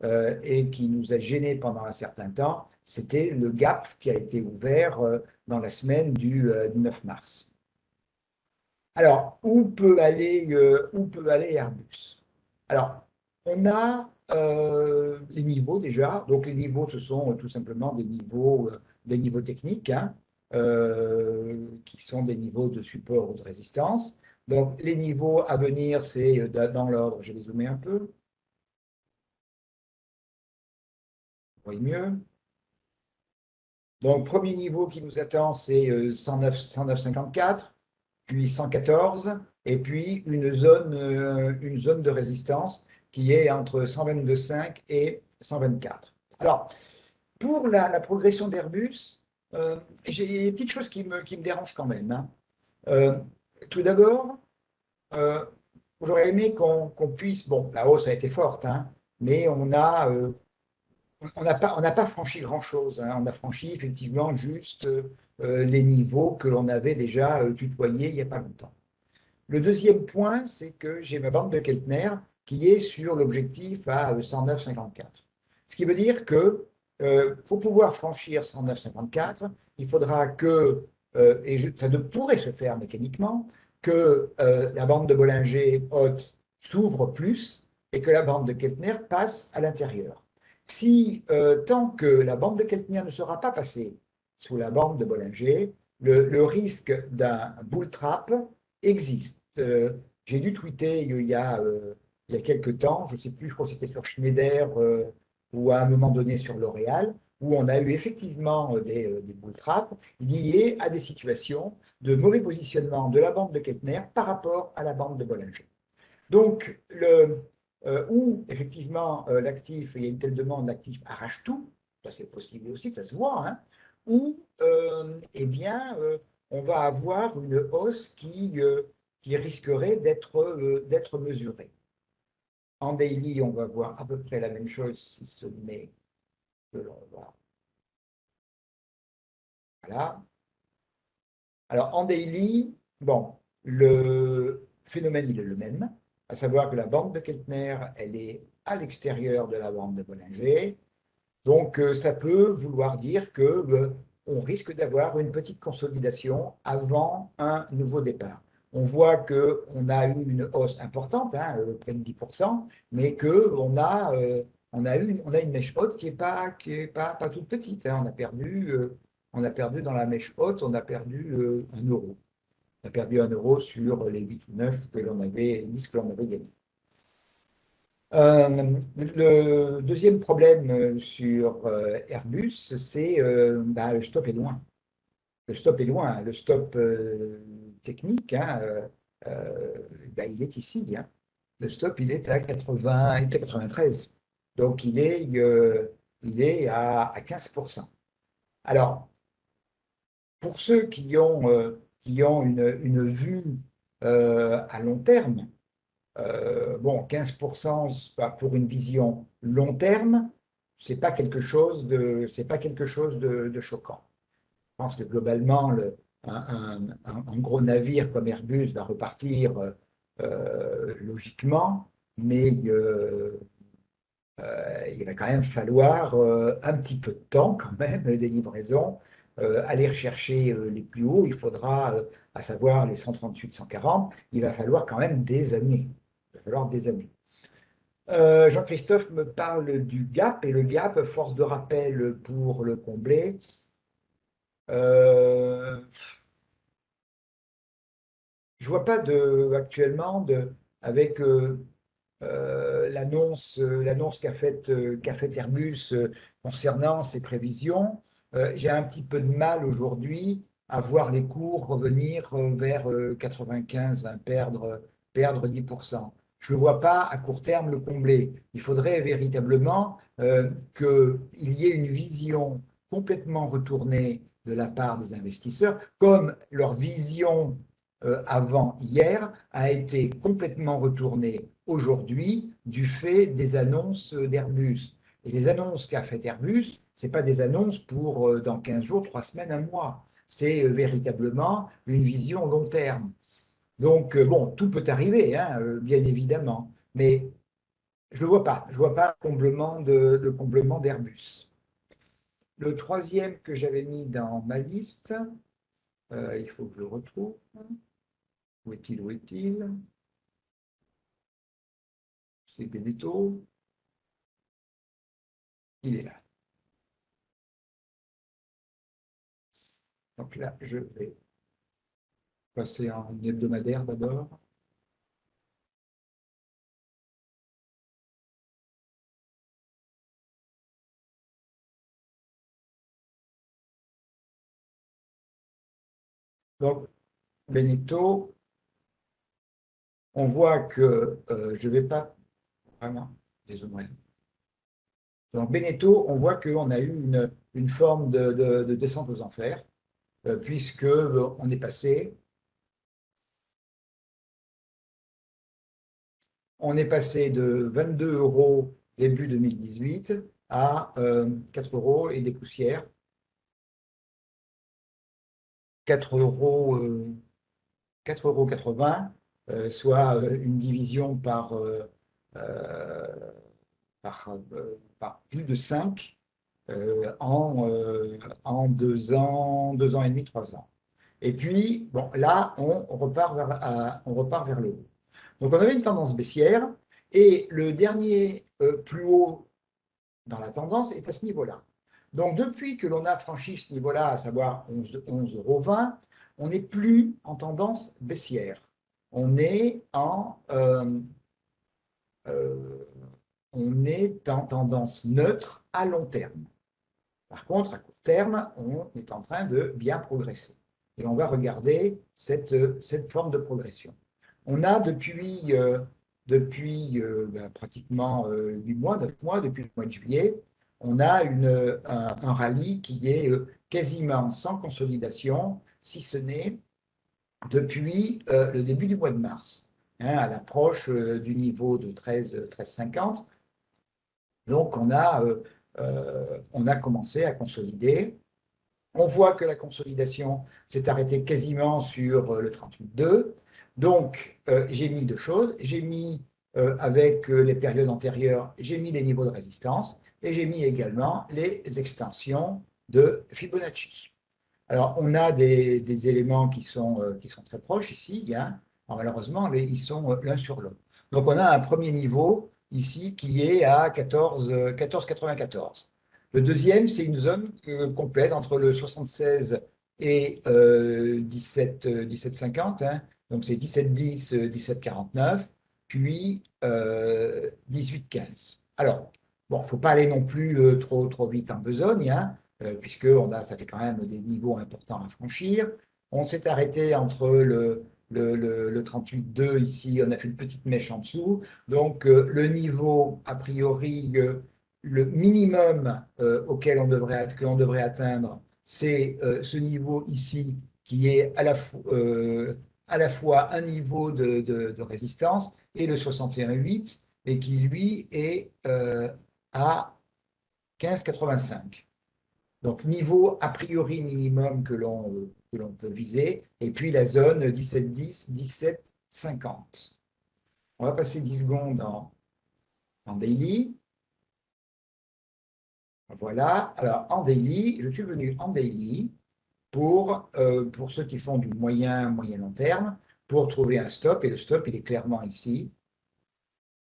et qui nous a gênés pendant un certain temps, c'était le gap qui a été ouvert dans la semaine du 9 mars. Alors, où peut aller Airbus? Alors, on a les niveaux déjà. Donc, les niveaux, ce sont tout simplement des niveaux techniques, hein, qui sont des niveaux de support ou de résistance. Donc, les niveaux à venir, c'est dans l'ordre. Je vais zoomer un peu. Vous voyez mieux. Donc, premier niveau qui nous attend, c'est 109,54, puis 114, et puis une zone de résistance qui est entre 122,5 et 124. Alors, pour la progression d'Airbus, j'ai des petites choses qui me dérangent quand même, hein. Euh, Tout d'abord, euh, j'aurais aimé qu'on puisse, bon, la hausse a été forte, hein, mais on n'a pas franchi grand-chose, hein. On a franchi effectivement juste les niveaux que l'on avait déjà tutoyés il n'y a pas longtemps. Le deuxième point, c'est que j'ai ma bande de Keltner qui est sur l'objectif à 109,54. Ce qui veut dire que pour pouvoir franchir 109,54, il faudra que, ça ne pourrait se faire mécaniquement, que la bande de Bollinger haute s'ouvre plus et que la bande de Keltner passe à l'intérieur. Si tant que la bande de Keltner ne sera pas passée sous la bande de Bollinger, le risque d'un bull trap existe. J'ai dû tweeter il y a quelques temps, je ne sais plus, je crois que c'était sur Schneider ou à un moment donné sur L'Oréal, où on a eu effectivement des bull traps liés à des situations de mauvais positionnement de la bande de Kettner par rapport à la bande de Bollinger. Donc, où effectivement l'actif, il y a une telle demande, l'actif arrache tout, ça c'est possible aussi, ça se voit, hein, ou eh bien, on va avoir une hausse qui risquerait d'être mesurée. En daily, on va voir à peu près la même chose si ce n'est que l'on va. Voilà. Alors, en daily, bon, le phénomène, il est le même, à savoir que la bande de Keltner, elle est à l'extérieur de la bande de Bollinger. Donc, ça peut vouloir dire que on risque d'avoir une petite consolidation avant un nouveau départ. On voit qu'on a eu une hausse importante, hein, près de 10%, mais qu'on a une mèche haute qui est pas toute petite, hein. On a perdu dans la mèche haute, on a perdu 1 euro. On a perdu 1 euro sur les 8 ou 9 que l'on avait, 10 que l'on avait gagné. Le deuxième problème sur Airbus, c'est le stop est loin. Le stop est loin. Le stop technique, hein, il est ici, hein. Le stop, il est à 80, il est à 93. Donc, il est à 15%. Alors, pour ceux qui ont une vue à long terme, bon, 15% pour une vision long terme, c'est pas quelque chose de choquant. Je pense que globalement, un gros navire comme Airbus va repartir logiquement, mais il va quand même falloir un petit peu de temps quand même des livraisons, aller rechercher les plus hauts. Il faudra, à savoir les 138, 140, il va falloir quand même des années. Il va falloir des années. Jean-Christophe me parle du gap et le gap, force de rappel pour le combler. Euh, je vois pas actuellement avec l'annonce qu'a fait Airbus concernant ses prévisions. J'ai un petit peu de mal aujourd'hui à voir les cours revenir vers 95, hein, perdre 10%. Je ne vois pas à court terme le combler. Il faudrait véritablement qu'il y ait une vision complètement retournée de la part des investisseurs, comme leur vision avant hier a été complètement retournée aujourd'hui du fait des annonces d'Airbus. Et les annonces qu'a fait Airbus, ce pas des annonces pour dans 15 jours, 3 semaines, un mois. C'est véritablement une vision long terme. Donc, bon, tout peut arriver, hein, bien évidemment, mais je ne le vois pas. Je ne vois pas le comblement d'Airbus. Le troisième que j'avais mis dans ma liste, il faut que je le retrouve. Où est-il? Où est-il? C'est Benito. Il est là. Donc là, je vais passer en hebdomadaire d'abord. Donc, Benito, on voit que je ne vais pas vraiment, des zones moyennes. Donc Beneteau, on voit qu'on a eu une forme de descente aux enfers, puisque on est passé, de 22 euros début 2018 à 4 euros et des poussières. 4 euros, 4,80 €, soit une division euh, par plus de 5 en 2 ans et demi, 3 ans. Et puis, bon, là, on repart vers le haut. Donc, on avait une tendance baissière et le dernier plus haut dans la tendance est à ce niveau-là. Donc, depuis que l'on a franchi ce niveau-là, à savoir 11,20 €, on n'est plus en tendance baissière. On est euh, on est en tendance neutre à long terme. Par contre, à court terme, on est en train de bien progresser. Et on va regarder cette forme de progression. On a depuis pratiquement 8 mois, 9 mois, depuis le mois de juillet, on a un rallye qui est quasiment sans consolidation, si ce n'est depuis le début du mois de mars, à l'approche du niveau de 13,50. Donc on a commencé à consolider. On voit que la consolidation s'est arrêtée quasiment sur le 38,2. Donc, j'ai mis deux choses. J'ai mis, avec les périodes antérieures, j'ai mis les niveaux de résistance et j'ai mis également les extensions de Fibonacci. Alors, on a des éléments qui sont très proches ici. Hein. Alors, malheureusement, ils sont l'un sur l'autre. Donc, on a un premier niveau ici qui est à 14,94. Le deuxième, c'est une zone complète entre le 76 et 17,50. Hein. Donc, c'est 17,10, 17,49, puis 18,15. Alors, bon, il ne faut pas aller non plus trop vite en besogne, hein, puisque ça fait quand même des niveaux importants à franchir. On s'est arrêté entre le 38,2 ici, on a fait une petite mèche en dessous. Donc, le niveau, a priori, le minimum que l'on devrait atteindre, c'est ce niveau ici, qui est à la fois un niveau de résistance et le 61,8, et qui, lui, est à 15,85. Donc, niveau a priori minimum que l'on peut viser, et puis la zone 17,10, 17,50. On va passer 10 secondes en daily. Voilà. Alors, en daily, je suis venu en daily pour ceux qui font du moyen long terme, pour trouver un stop, et le stop, il est clairement ici.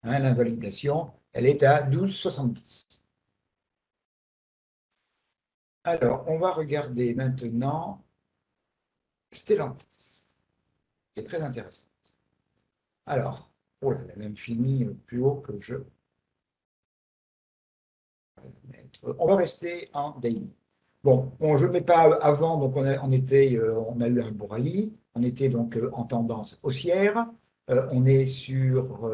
Hein, l'invalidation, elle est à 12,70. Alors, on va regarder maintenant Stellantis, qui est très intéressante. Alors, oh là, elle a même fini plus haut que je vais mettre. On va rester en daily. Bon, je ne mets pas avant, donc on a eu un beau rallye, on était donc en tendance haussière, on est sur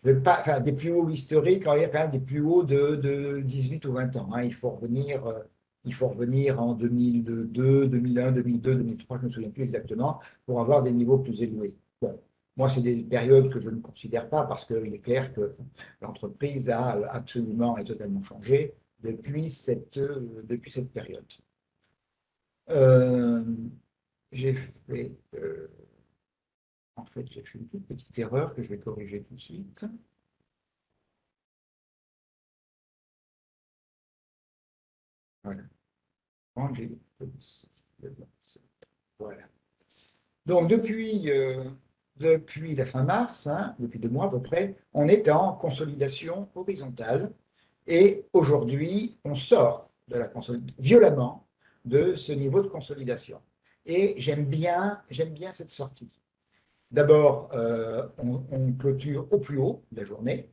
des plus hauts historiques, il y a quand même des plus hauts de 18 ou 20 ans. Hein. Il faut revenir en 2002, 2001, 2002, 2003, je ne me souviens plus exactement, pour avoir des niveaux plus élevés. Bon, moi, c'est des périodes que je ne considère pas parce qu'il est clair que l'entreprise a absolument et totalement changé depuis cette période. Euh, j'ai fait, en fait, j'ai fait une toute petite erreur que je vais corriger tout de suite. Voilà. Voilà. Donc, depuis la fin mars, hein, depuis 2 mois à peu près, on est en consolidation horizontale. Et aujourd'hui, on sort violemment de ce niveau de consolidation. Et j'aime bien cette sortie. D'abord, on clôture au plus haut de la journée.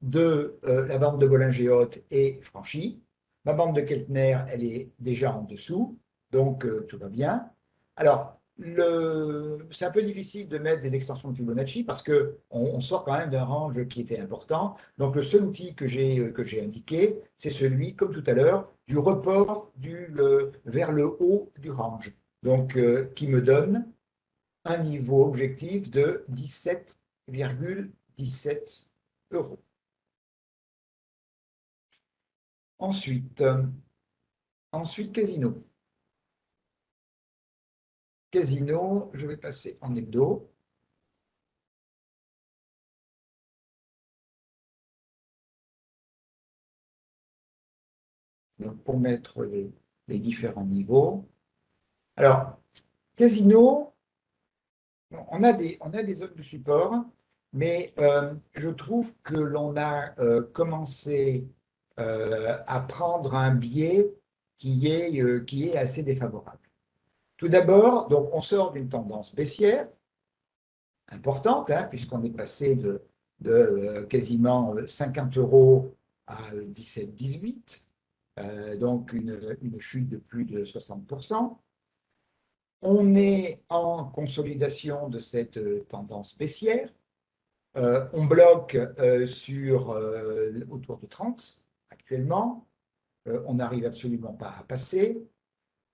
La bande de Bollinger Haute est franchie. Ma bande de Keltner, elle est déjà en dessous. Donc, tout va bien. Alors, C'est un peu difficile de mettre des extensions de Fibonacci parce qu'on sort quand même d'un range qui était important. Donc, le seul outil que j'ai indiqué, c'est celui, comme tout à l'heure, du report vers le haut du range. Donc, qui me donne un niveau objectif de 17,17 euros. Ensuite, Casino. Casino, je vais passer en hebdo. Donc, pour mettre les différents niveaux. Alors, Casino, on a des zones de support, mais je trouve que l'on a commencé à prendre un biais qui est assez défavorable. Tout d'abord, donc on sort d'une tendance baissière importante, hein, puisqu'on est passé de quasiment 50 euros à 17-18, donc une chute de plus de 60%. On est en consolidation de cette tendance baissière. On bloque autour de 30 actuellement. On n'arrive absolument pas à passer.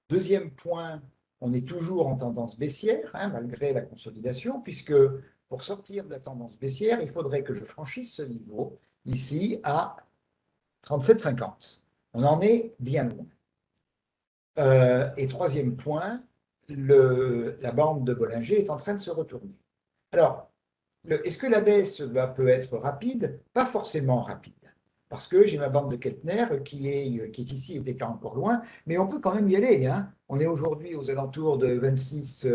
Deuxième point, on est toujours en tendance baissière, hein, malgré la consolidation, puisque pour sortir de la tendance baissière, il faudrait que je franchisse ce niveau ici à 37,50. On en est bien loin. Et troisième point, la bande de Bollinger est en train de se retourner. Alors, est-ce que la baisse peut être rapide? Pas forcément rapide, parce que j'ai ma bande de Keltner qui est ici, était encore loin, mais on peut quand même y aller, hein. On est aujourd'hui aux alentours de 26,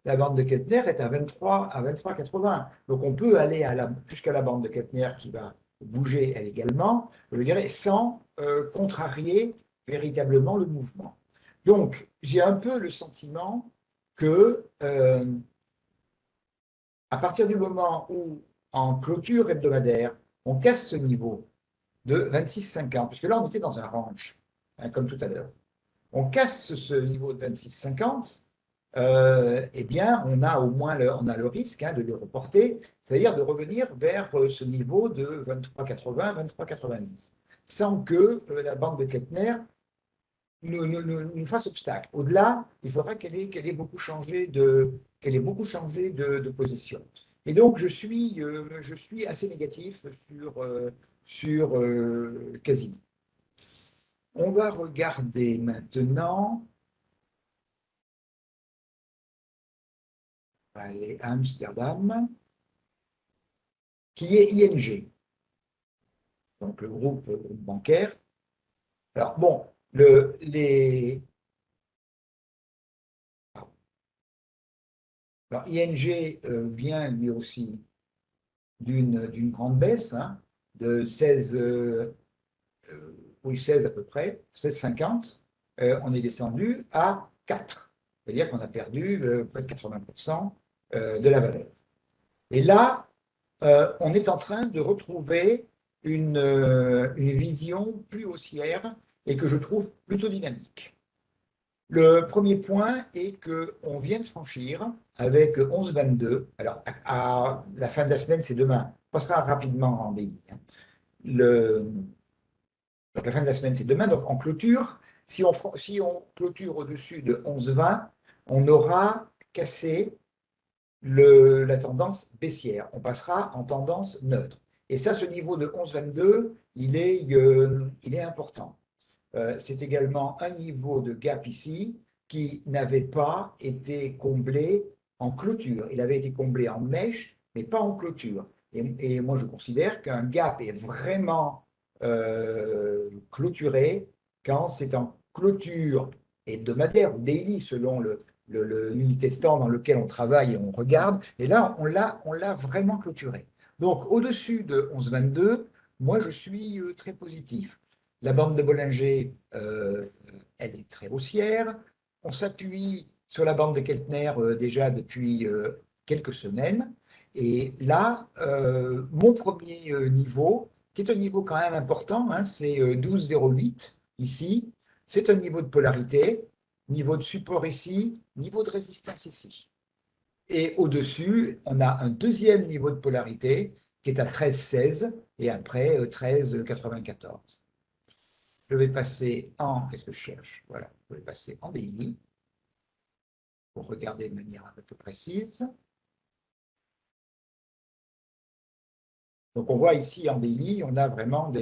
la bande de Keltner est à 23,80. Donc on peut aller jusqu'à la bande de Keltner qui va bouger elle également, je dirais, sans contrarier véritablement le mouvement. Donc j'ai un peu le sentiment que à partir du moment où, en clôture hebdomadaire, on casse ce niveau de 26,50, puisque là, on était dans un range, hein, comme tout à l'heure. On casse ce niveau de 26,50, eh bien, on a au moins le risque, hein, de le reporter, c'est-à-dire de revenir vers ce niveau de 23,80, 23,90, sans que la bande de Keltner nous fasse obstacle. Au-delà, il faudra qu'elle ait beaucoup changé de position. Et donc, je suis assez négatif sur Casino. On va regarder maintenant, allez, Amsterdam, qui est ING, donc le groupe bancaire. Alors, bon, alors, ING vient lui aussi d'une grande baisse, hein, de 16, oui, 16 à peu près, 16,50. On est descendu à 4. C'est-à-dire qu'on a perdu près de 80% de la valeur. Et là, on est en train de retrouver une vision plus haussière et que je trouve plutôt dynamique. Le premier point est qu'on vient de franchir avec 11,22. Alors, à la fin de la semaine, c'est demain. On passera rapidement en DI. Donc, la fin de la semaine, c'est demain. Donc, en clôture, si on clôture au-dessus de 11,20, on aura cassé la tendance baissière. On passera en tendance neutre. Et ça, ce niveau de 11,22, il est important. C'est également un niveau de gap ici qui n'avait pas été comblé en clôture. Il avait été comblé en mèche, mais pas en clôture. Et moi, je considère qu'un gap est vraiment clôturé quand c'est en clôture hebdomadaire ou daily, selon l'unité de temps dans lequel on travaille et on regarde. Et là, on l'a vraiment clôturé. Donc, au-dessus de 11,22, moi, je suis très positif. La bande de Bollinger, elle est très haussière. On s'appuie sur la bande de Keltner déjà depuis quelques semaines. Et là, mon premier niveau, qui est un niveau quand même important, hein, c'est 12,08 ici. C'est un niveau de polarité. niveau de support ici, niveau de résistance ici. Et au-dessus, on a un deuxième niveau de polarité qui est à 13,16 et après 13,94. Je vais passer en, qu'est-ce que je cherche? Voilà, je vais passer en daily pour regarder de manière un peu plus précise. Donc on voit ici en daily, on a vraiment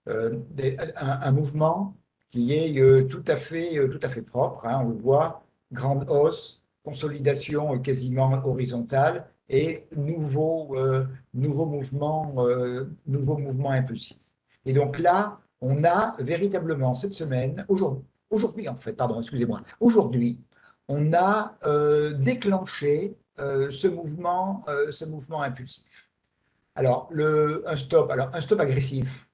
un mouvement qui est tout à fait propre, hein. On le voit, grande hausse, consolidation quasiment horizontale et nouveau mouvement impulsif. Et donc là, on a véritablement cette semaine, aujourd'hui en fait, pardon, excusez-moi, aujourd'hui, on a déclenché ce mouvement impulsif. Alors, un stop agressif,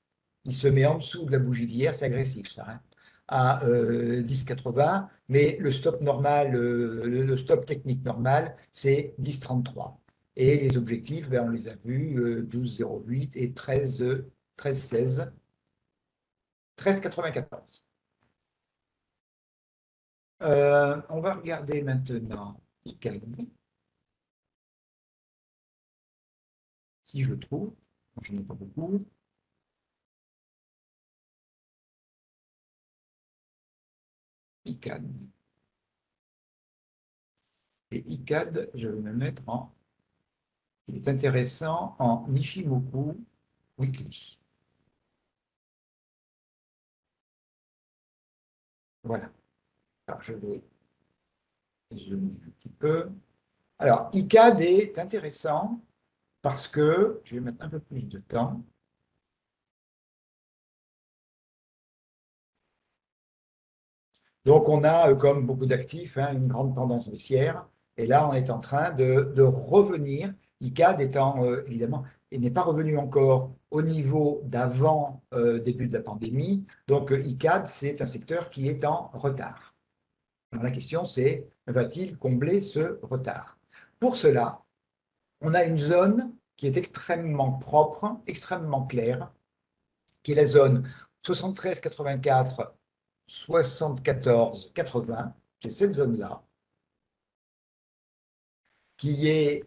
il se met en dessous de la bougie d'hier, c'est agressif ça, hein, à 10,80, mais le stop normal, le stop technique normal, c'est 10,33. Et les objectifs, ben, on les a vus, 12,08 et 13,16, 13,94. On va regarder maintenant ICAD, si je le trouve, je n'ai pas beaucoup. ICAD. Et ICAD, je vais me mettre en. Il est intéressant en Nishimoku Weekly. Voilà. Alors, je vais zoomer un petit peu. Alors, ICAD est intéressant parce que, je vais mettre un peu plus de temps. Donc, on a, comme beaucoup d'actifs, hein, une grande tendance baissière. Et là, on est en train de revenir. ICAD étant, évidemment, il n'est pas revenu encore au niveau d'avant début de la pandémie. Donc, ICAD, c'est un secteur qui est en retard. Alors, la question, c'est, va-t-il combler ce retard? Pour cela, on a une zone qui est extrêmement propre, extrêmement claire, qui est la zone 73,84, 74,80, c'est cette zone-là, qui est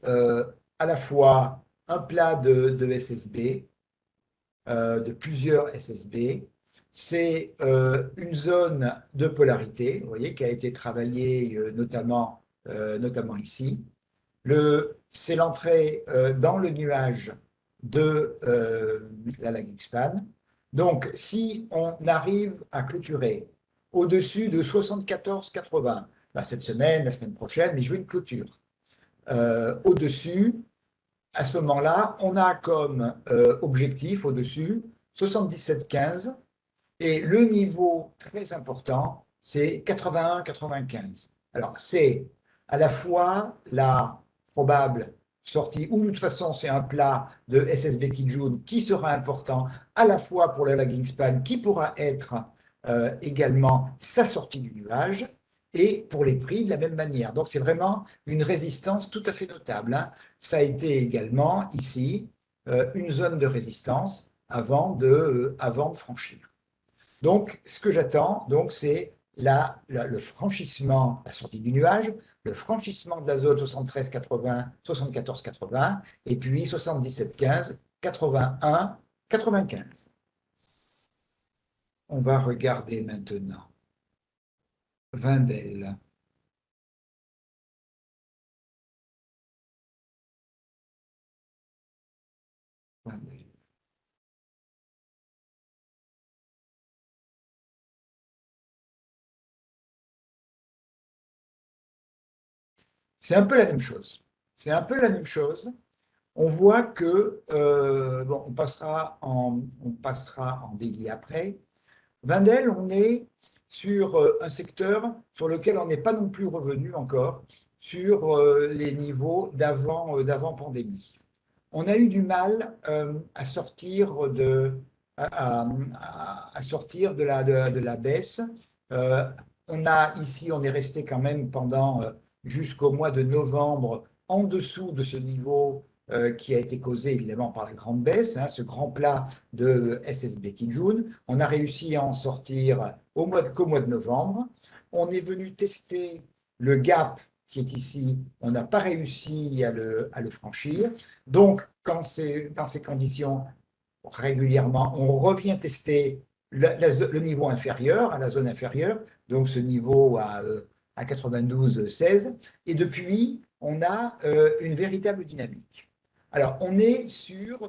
à la fois un plat de SSB, de plusieurs SSB. C'est une zone de polarité, vous voyez, qui a été travaillée notamment ici. C'est l'entrée dans le nuage de la lagging span. Donc, si on arrive à clôturer au-dessus de 74,80, ben, cette semaine, la semaine prochaine, mais je veux une clôture au-dessus, à ce moment-là, on a comme objectif au-dessus 77,15 et le niveau très important, c'est 81,95. Alors, c'est à la fois la probable sortie, ou de toute façon, c'est un plat de SSB Kijun qui sera important à la fois pour le lagging span, qui pourra être également sa sortie du nuage, et pour les prix de la même manière. Donc, c'est vraiment une résistance tout à fait notable, hein. Ça a été également ici une zone de résistance avant de franchir. Donc, ce que j'attends, donc, c'est le franchissement, la sortie du nuage, le franchissement de la zone 73,80, 74,80, et puis 77,15, 81, 95. On va regarder maintenant Wendel. C'est un peu la même chose. C'est un peu la même chose. On voit que, bon, on passera en daily après. Wendel, on est sur un secteur sur lequel on n'est pas non plus revenu encore sur les niveaux d'avant pandémie. On a eu du mal à sortir à sortir de la baisse. Euh, on est resté quand même pendant jusqu'au mois de novembre en dessous de ce niveau qui a été causé évidemment par la grande baisse, hein, ce grand plat de SSB Kijun. On a réussi à en sortir qu'au mois de novembre. on est venu tester le gap qui est ici, on n'a pas réussi à le franchir. Donc, quand c'est dans ces conditions, régulièrement, on revient tester le niveau inférieur, à la zone inférieure, donc ce niveau à 92,16. Et depuis, on a une véritable dynamique. Alors, on est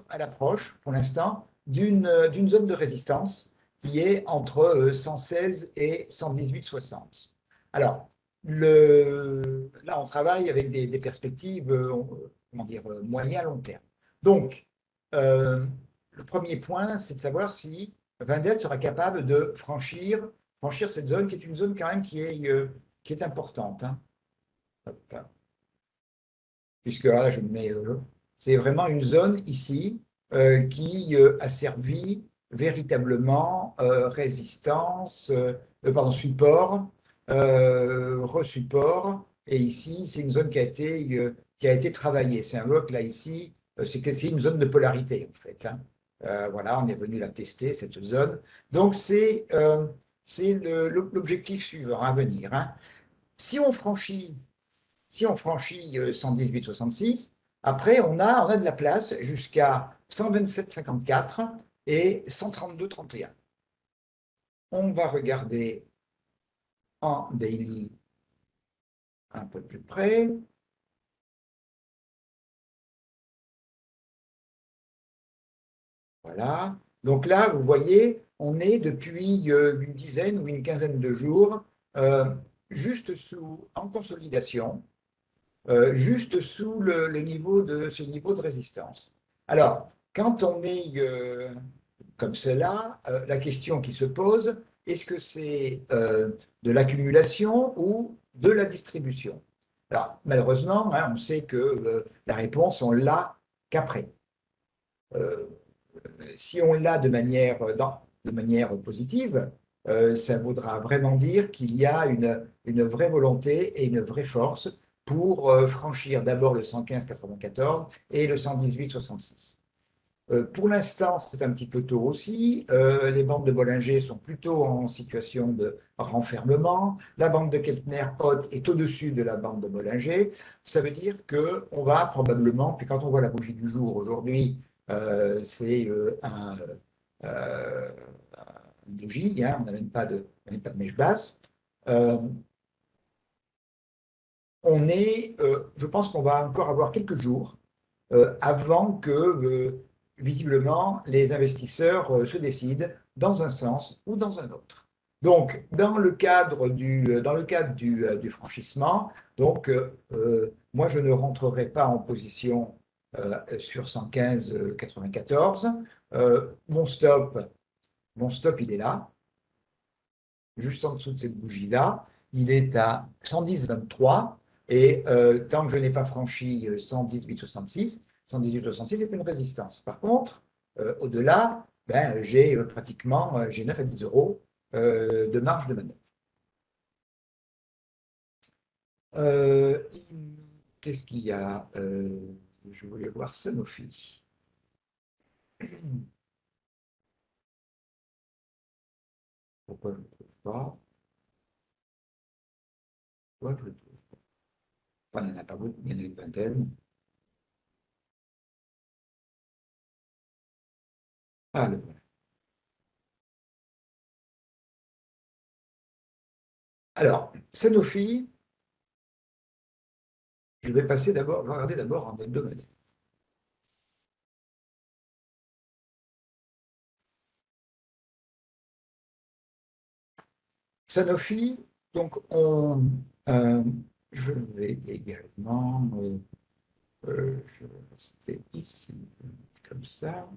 à l'approche, pour l'instant, d'une zone de résistance qui est entre 116 et 118,60. Alors, là, on travaille avec des perspectives, comment dire, moyen long terme. Donc, euh, le premier point, c'est de savoir si Wendel sera capable de franchir cette zone, qui est une zone quand même qui est importante. Hein. Hop. Puisque là, c'est vraiment une zone ici qui a servi véritablement résistance, pardon, support, resupport. Et ici, c'est une zone qui a été travaillée. C'est un bloc là ici, c'est une zone de polarité en fait. Hein. Voilà, on est venu la tester, cette zone. Donc, c'est l'objectif suivant à venir. Hein. Si on franchit si on franchit 118,66, après, on a de la place jusqu'à 127,54 et 132,31. On va regarder en daily un peu plus près. Voilà. Donc là, vous voyez, on est depuis une dizaine ou une quinzaine de jours euh, juste en consolidation. Juste sous ce niveau de résistance. Alors, quand on est comme cela, la question qui se pose, est-ce que c'est de l'accumulation ou de la distribution? Alors, malheureusement, hein, on sait que la réponse, on l'a qu'après. Euh, Si on l'a de manière positive, ça voudra vraiment dire qu'il y a une vraie volonté et une vraie force pour franchir d'abord le 115,94 et le 118,66. Pour l'instant, c'est un petit peu tôt aussi. Les bandes de Bollinger sont plutôt en situation de renfermement. La bande de Keltner haute est au-dessus de la bande de Bollinger. Ça veut dire qu'on va probablement, puis quand on voit la bougie du jour aujourd'hui, c'est euh, une bougie, hein, on n'a même pas de mèche basse. Euh, je pense qu'on va encore avoir quelques jours avant que, visiblement, les investisseurs se décident dans un sens ou dans un autre. Donc, dans le cadre du franchissement, donc, moi, je ne rentrerai pas en position sur 115,94. Mon stop, il est là, juste en dessous de cette bougie-là. Il est à 110,23. Et tant que je n'ai pas franchi 118,66, 118,66 est une résistance. Par contre, au-delà, ben, j'ai pratiquement j'ai 9 à 10 euros de marge de manœuvre. Euh, Qu'est-ce qu'il y a je voulais voir Sanofi. Pourquoi je ne le trouve pas? Pourquoi je le trouve pas? Enfin, il n'y en a pas beaucoup, il y en a une vingtaine. Ah, le voilà. Alors, Sanofi, je vais regarder d'abord en hebdomadaire. Sanofi, donc euh, je vais également, je vais rester ici, comme ça.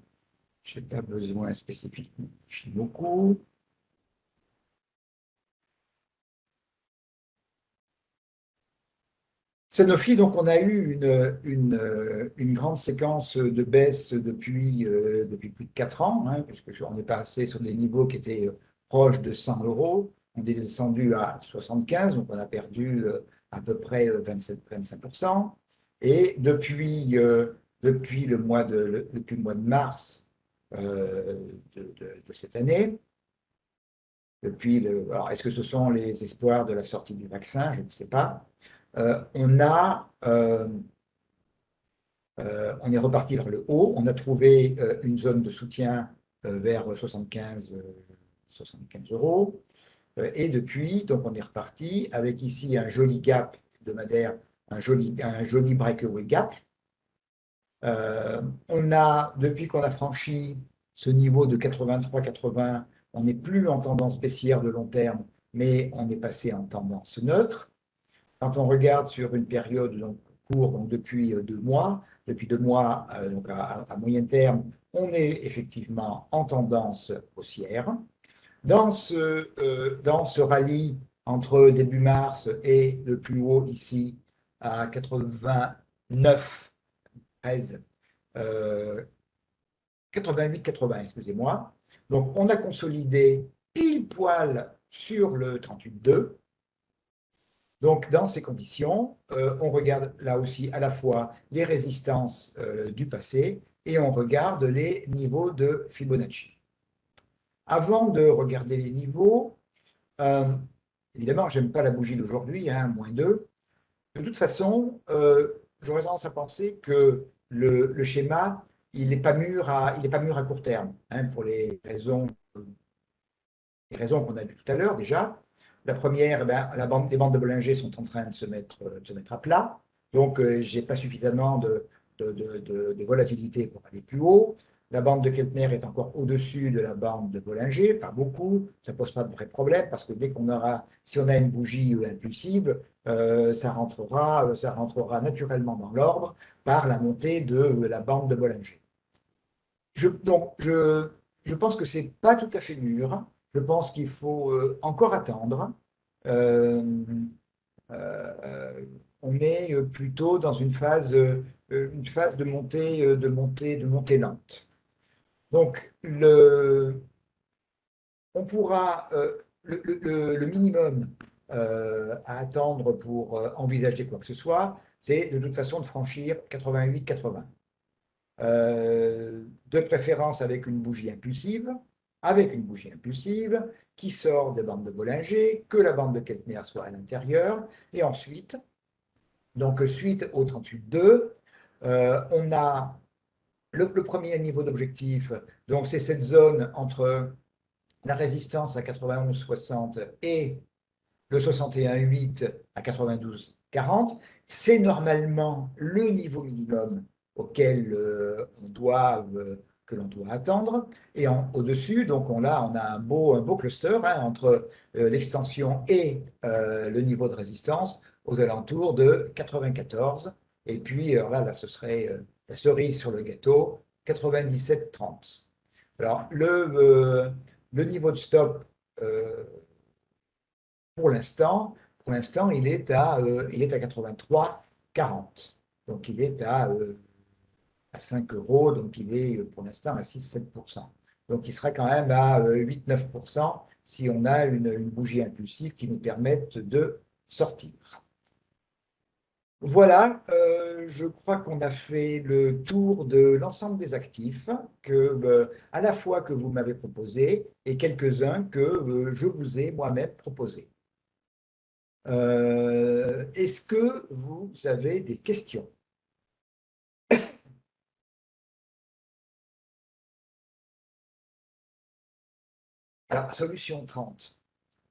Je n'ai pas besoin spécifiquement de Shimoku. Sanofi, donc on a eu une grande séquence de baisse depuis plus de 4 ans, hein, puisque on est passé sur des niveaux qui étaient proches de 100 euros. On est descendu à 75, donc on a perdu à peu près 27-25%. Et depuis depuis le mois de mars de cette année, Alors, est-ce que ce sont les espoirs de la sortie du vaccin? Je ne sais pas. On est reparti vers le haut. On a trouvé une zone de soutien vers 75 euros. Et depuis, donc on est reparti avec ici un joli gap hebdomadaire, un joli breakaway gap. Depuis qu'on a franchi ce niveau de 83-80, on n'est plus en tendance baissière de long terme, mais on est passé en tendance neutre. Quand on regarde sur une période courte, donc depuis 2 mois, donc à moyen terme, on est effectivement en tendance haussière. Dans ce rallye entre début mars et le plus haut ici à 89, 13, 88-80, excusez-moi. Donc, on a consolidé pile poil sur le 38,2. Donc, dans ces conditions, on regarde là aussi à la fois les résistances du passé et on regarde les niveaux de Fibonacci. Avant de regarder les niveaux, évidemment, je n'aime pas la bougie d'aujourd'hui, hein, -2. De toute façon, j'aurais tendance à penser que le schéma, il n'est pas mûr à court terme, hein, pour les raisons qu'on a vues tout à l'heure déjà. La première, les bandes de Bollinger sont en train de se mettre à plat, donc je n'ai pas suffisamment de volatilité pour aller plus haut. La bande de Keltner est encore au-dessus de la bande de Bollinger, pas beaucoup, ça ne pose pas de vrai problème parce que si on a une bougie impulsive, ça rentrera naturellement dans l'ordre par la montée de la bande de Bollinger. Donc, je pense que ce n'est pas tout à fait mûr. Je pense qu'il faut encore attendre. Euh, on est plutôt dans une phase de montée lente. Donc, on pourra, le minimum à attendre pour envisager quoi que ce soit, c'est de toute façon de franchir 88-80. De préférence avec une bougie impulsive, qui sort des bandes de Bollinger, que la bande de Keltner soit à l'intérieur, et ensuite, donc suite au 38,2, on a le premier niveau d'objectif, donc c'est cette zone entre la résistance à 91,60 et le 61,8 à 92,40. C'est normalement le niveau minimum auquel que l'on doit attendre. Et au-dessus, donc on a un beau cluster, hein, entre l'extension et le niveau de résistance aux alentours de 94. Et puis là, ce serait la cerise sur le gâteau, 97,30. Alors, le niveau de stop, pour l'instant, il est à 83,40. Donc, il est à 5 euros, donc il est pour l'instant à 6-7%. Donc, il sera quand même à 8-9% si on a une bougie impulsive qui nous permette de sortir. Voilà, je crois qu'on a fait le tour de l'ensemble des actifs à la fois que vous m'avez proposés et quelques-uns que je vous ai moi-même proposés. Est-ce que vous avez des questions? Alors, solution 30.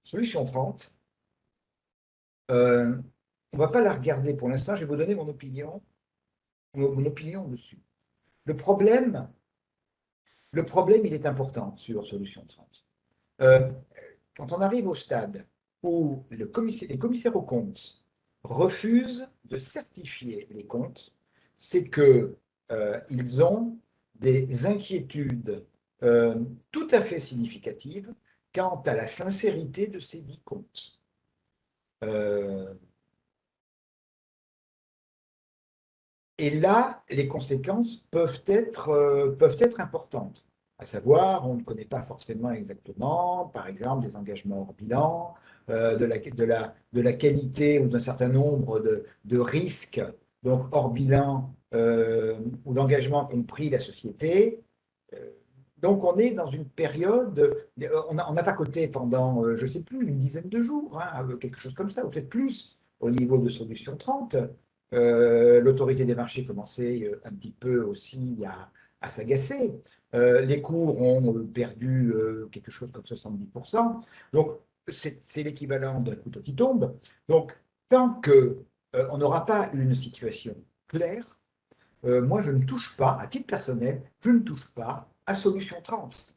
Solution 30, on ne va pas la regarder pour l'instant, je vais vous donner mon opinion dessus. Le problème, il est important sur solution 30. Quand on arrive au stade où les commissaires aux comptes refusent de certifier les comptes, c'est qu'ils ont des inquiétudes tout à fait significatives quant à la sincérité de ces dits comptes. Et là, les conséquences peuvent être importantes. À savoir, on ne connaît pas forcément exactement, par exemple, des engagements hors bilan, de la qualité ou d'un certain nombre de risques, donc hors bilan, ou d'engagements qu'ont pris la société. Donc, on est dans une période, on n'a pas coté pendant, je ne sais plus, une dizaine de jours, hein, quelque chose comme ça, ou peut-être plus, au niveau de Solution 30. L'autorité des marchés commençait un petit peu aussi à s'agacer. Les cours ont perdu quelque chose comme 70%. Donc, c'est l'équivalent d'un couteau qui tombe. Donc, tant que on n'aura pas une situation claire, moi, je ne touche pas, à titre personnel, je ne touche pas à Solution 30.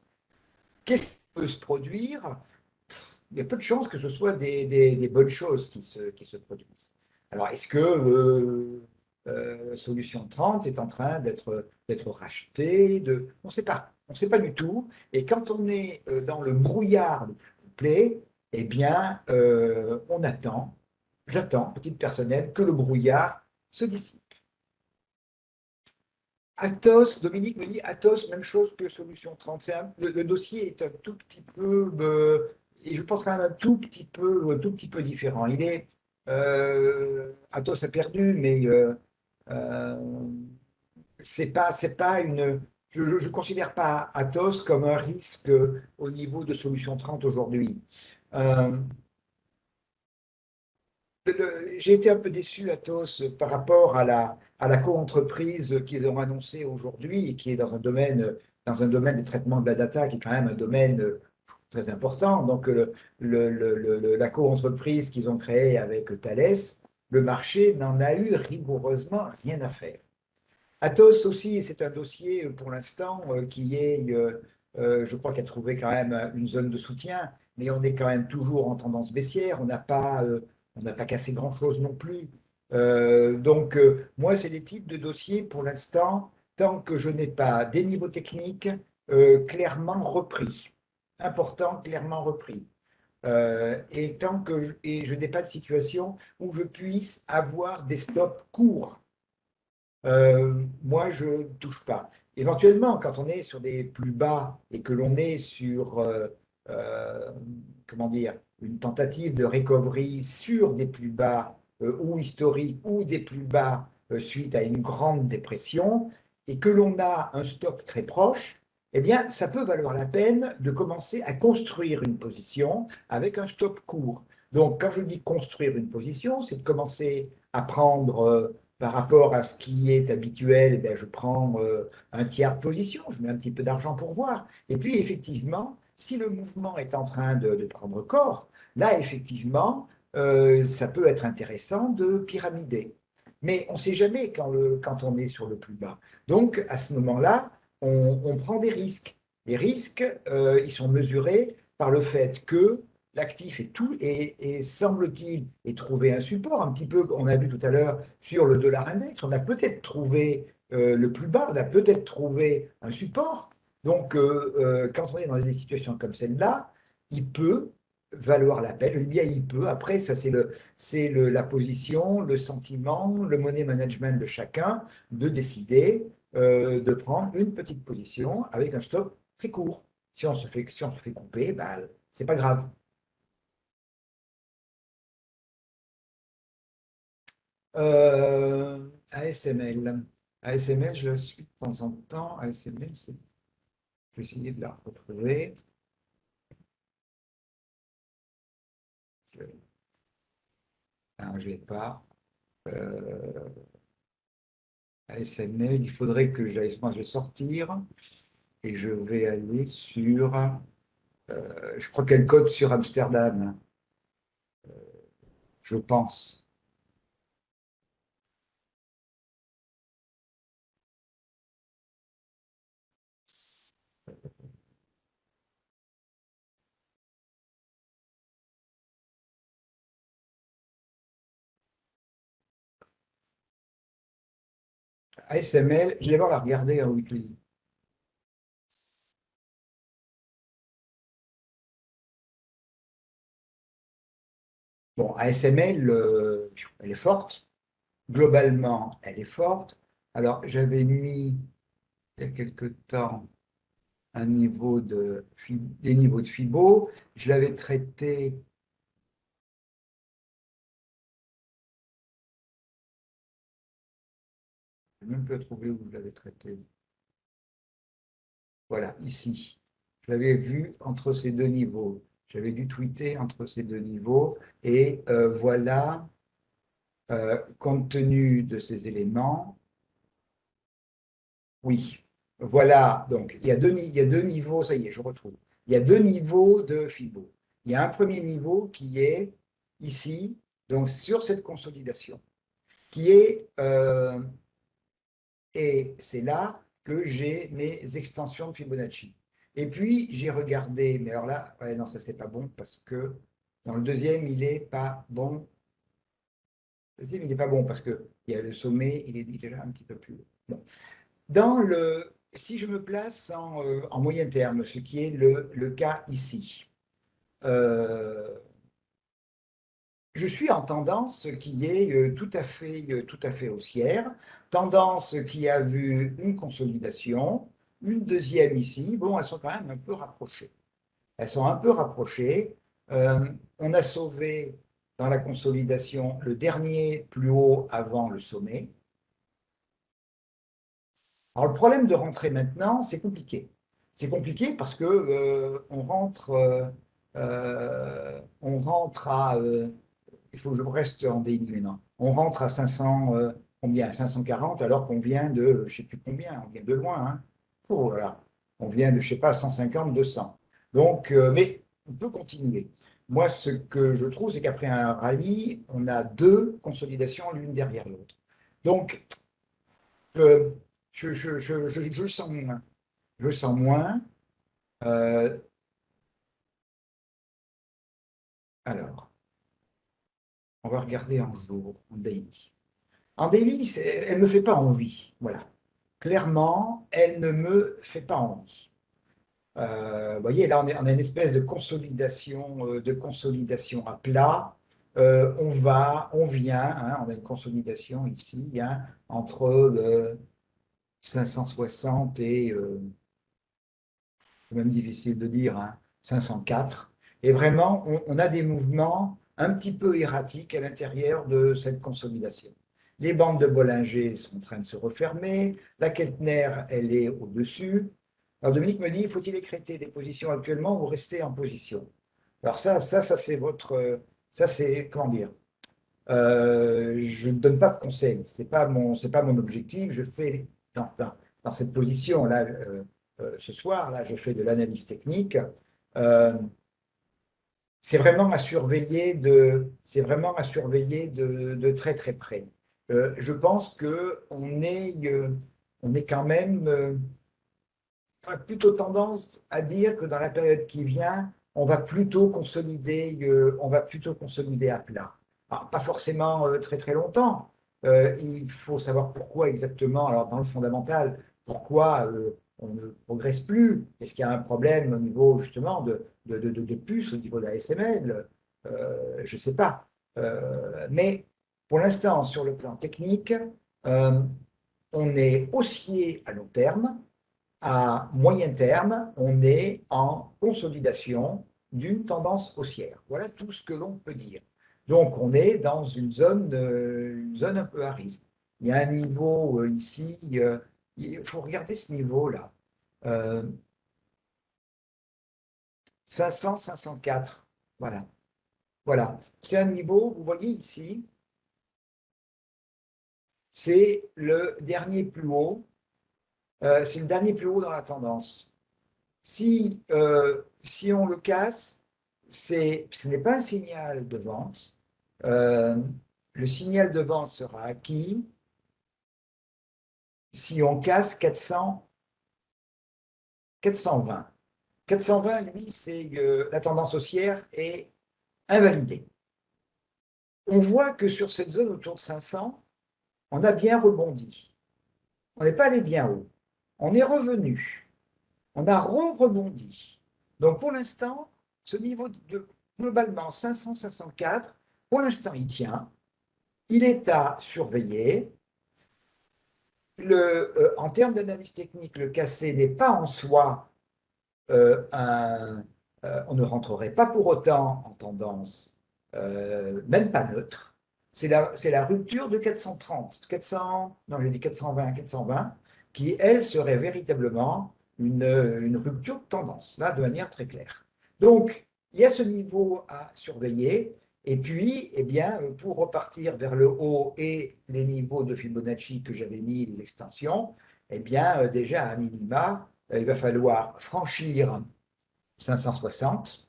Qu'est-ce qui peut se produire? Il y a peu de chances que ce soit des bonnes choses qui se produisent. Alors, est-ce que Solution 30 est en train d'être racheté on ne sait pas. On ne sait pas du tout. Et quand on est dans le brouillard le plus complet, eh bien, on attend, j'attends, à titre personnel, que le brouillard se dissipe. Athos, Dominique me dit Athos, même chose que Solution 35. Le dossier est un tout petit peu, et je pense quand même un tout petit peu différent. Athos a perdu, mais euh, c'est pas une. Je ne considère pas Athos comme un risque au niveau de Solution 30 aujourd'hui. Euh, j'ai été un peu déçu, Atos, par rapport à la co-entreprise qu'ils ont annoncée aujourd'hui et qui est dans un domaine des traitements de la data, qui est quand même un domaine très important. Donc, la co-entreprise qu'ils ont créée avec Thales, le marché n'en a eu rigoureusement rien à faire. Atos aussi, c'est un dossier pour l'instant qui est, je crois, qui a trouvé quand même une zone de soutien, mais on est quand même toujours en tendance baissière. On n'a pas cassé grand-chose non plus. Donc, moi, c'est des types de dossiers pour l'instant, tant que je n'ai pas des niveaux techniques clairement repris, important, clairement repris. Et tant que je n'ai pas de situation où je puisse avoir des stops courts. Moi, je ne touche pas. Éventuellement, quand on est sur des plus bas et que l'on est sur, euh, comment dire, une tentative de recovery sur des plus bas ou historiques ou des plus bas suite à une grande dépression et que l'on a un stop très proche, eh bien, ça peut valoir la peine de commencer à construire une position avec un stop court. Donc, quand je dis construire une position, c'est de commencer à prendre par rapport à ce qui est habituel, eh bien, je prends un tiers de position, je mets un petit peu d'argent pour voir. Et puis, effectivement, si le mouvement est en train de prendre corps, là, effectivement, ça peut être intéressant de pyramider. Mais on ne sait jamais quand on est sur le plus bas. Donc, à ce moment-là, on prend des risques. Les risques, ils sont mesurés par le fait que l'actif est tout et semble-t-il est trouvé un support, un petit peu, on a vu tout à l'heure sur le dollar index, on a peut-être trouvé le plus bas, on a peut-être trouvé un support. Donc, quand on est dans des situations comme celle-là, il peut valoir la peine. Eh bien, il peut. Après, ça, la position, le sentiment, le money management de chacun de décider de prendre une petite position avec un stop très court. Si on se fait couper, bah, c'est pas grave. ASML. ASML, je la suis de temps en temps. ASML, je vais essayer de la retrouver. Ah, je ne l'ai pas. Euh, ASML, il faudrait que j'aille. Moi, je vais sortir et je vais aller sur. Je crois qu'elle cote sur Amsterdam, je pense. ASML, je vais voir la regarder en weekly. Bon, ASML, elle est forte. Globalement, elle est forte. Alors, j'avais mis il y a quelque temps des niveaux de FIBO. Je l'avais traité, je ne peux même pas trouver où je l'avais traité. Voilà, ici. Je l'avais vu entre ces deux niveaux. J'avais dû tweeter entre ces deux niveaux. Et voilà, compte tenu de ces éléments, oui. Voilà, donc il y a deux niveaux, ça y est, je retrouve. Il y a deux niveaux de Fibo. Il y a un premier niveau qui est ici, donc sur cette consolidation, qui est, et c'est là que j'ai mes extensions de Fibonacci. Et puis, j'ai regardé, mais alors là, ouais, non, ça, c'est pas bon parce que dans le deuxième, il est pas bon. Le deuxième, il n'est pas bon parce que il y a le sommet, il est là un petit peu plus haut. Bon. Si je me place en moyen terme, ce qui est le cas ici, euh, je suis en tendance qui est tout à fait haussière, tendance qui a vu une consolidation, une deuxième ici. Bon, elles sont quand même un peu rapprochées. Elles sont un peu rapprochées. On a sauvé dans la consolidation le dernier plus haut avant le sommet. Alors le problème de rentrer maintenant, c'est compliqué. C'est compliqué parce que on rentre à il faut que je reste en daily maintenant. On rentre à 500, combien? 540 alors qu'on vient de, je ne sais plus combien, on vient de loin. Hein. Oh là là. On vient de, je ne sais pas, 150, 200. Donc, mais on peut continuer. Moi, ce que je trouve, c'est qu'après un rallye, on a deux consolidations l'une derrière l'autre. Donc, je, je sens moins. Je sens moins. Euh, alors, on va regarder en jour, en daily. En daily, elle ne me fait pas envie. Voilà. Clairement, elle ne me fait pas envie. Vous voyez, là, on a une espèce de consolidation à plat. On vient, hein, on a une consolidation ici, hein, entre 560 et, c'est même difficile de dire, hein, 504. Et vraiment, on a des mouvements un petit peu erratiques à l'intérieur de cette consolidation. Les bandes de Bollinger sont en train de se refermer, la Keltner, elle est au-dessus. Alors Dominique me dit, faut-il écréter des positions actuellement ou rester en position? Alors ça c'est ça c'est, comment dire, je ne donne pas de conseils, c'est pas mon objectif. Je fais dans cette position là ce soir là, je fais de l'analyse technique. Euh, c'est vraiment à surveiller de très très près. Je pense que on est quand même plutôt tendance à dire que dans la période qui vient, on va plutôt consolider à plat. Alors, pas forcément très très longtemps. Il faut savoir pourquoi exactement. Alors dans le fondamental, pourquoi on ne progresse plus? Est-ce qu'il y a un problème au niveau justement de puces, au niveau de la SML? Je ne sais pas. Mais pour l'instant, sur le plan technique, euh, on est haussier à long terme. À moyen terme, on est en consolidation d'une tendance haussière. Voilà tout ce que l'on peut dire. Donc, on est dans une zone un peu à risque. Il y a un niveau ici, il faut regarder ce niveau-là. 500, 504. Voilà. Voilà. C'est un niveau, vous voyez ici, c'est le dernier plus haut. C'est le dernier plus haut dans la tendance. Si on le casse, ce n'est pas un signal de vente. Euh, le signal de vente sera acquis si on casse 420. 420, lui, c'est la tendance haussière est invalidée. On voit que sur cette zone autour de 500, on a bien rebondi. On n'est pas allé bien haut. On est revenu. On a rebondi. Donc pour l'instant, ce niveau de globalement 500-504, pour l'instant il tient, il est à surveiller. En termes d'analyse technique, le cassé n'est pas en soi on ne rentrerait pas pour autant en tendance, même pas neutre. C'est la rupture de 430, 400, non, j'ai dit 420, 420, qui, elle, serait véritablement une rupture de tendance, là, de manière très claire. Donc, il y a ce niveau à surveiller. Et puis, eh bien, pour repartir vers le haut et les niveaux de Fibonacci que j'avais mis, les extensions, eh bien, déjà, à minima, il va falloir franchir 560,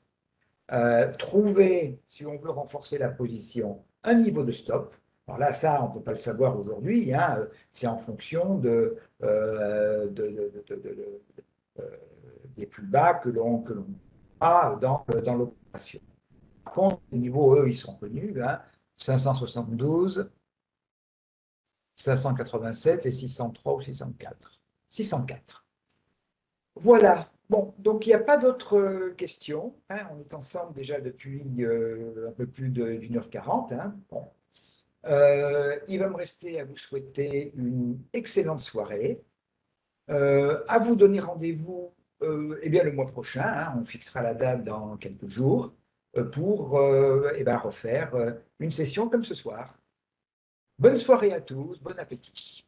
trouver, si on veut renforcer la position, un niveau de stop. Alors là, ça, on ne peut pas le savoir aujourd'hui, hein, c'est en fonction euh, des plus bas que l'on a dans l'opération. Par contre, les niveaux, eux, ils sont connus, hein, 572, 587 et 603 ou 604. 604. Voilà. Bon, donc il n'y a pas d'autres questions, hein. On est ensemble déjà depuis un peu plus d'une heure 40, hein. Bon. Il va me rester à vous souhaiter une excellente soirée, à vous donner rendez-vous eh bien, le mois prochain, hein. On fixera la date dans quelques jours pour eh ben, refaire une session comme ce soir. Bonne soirée à tous, bon appétit.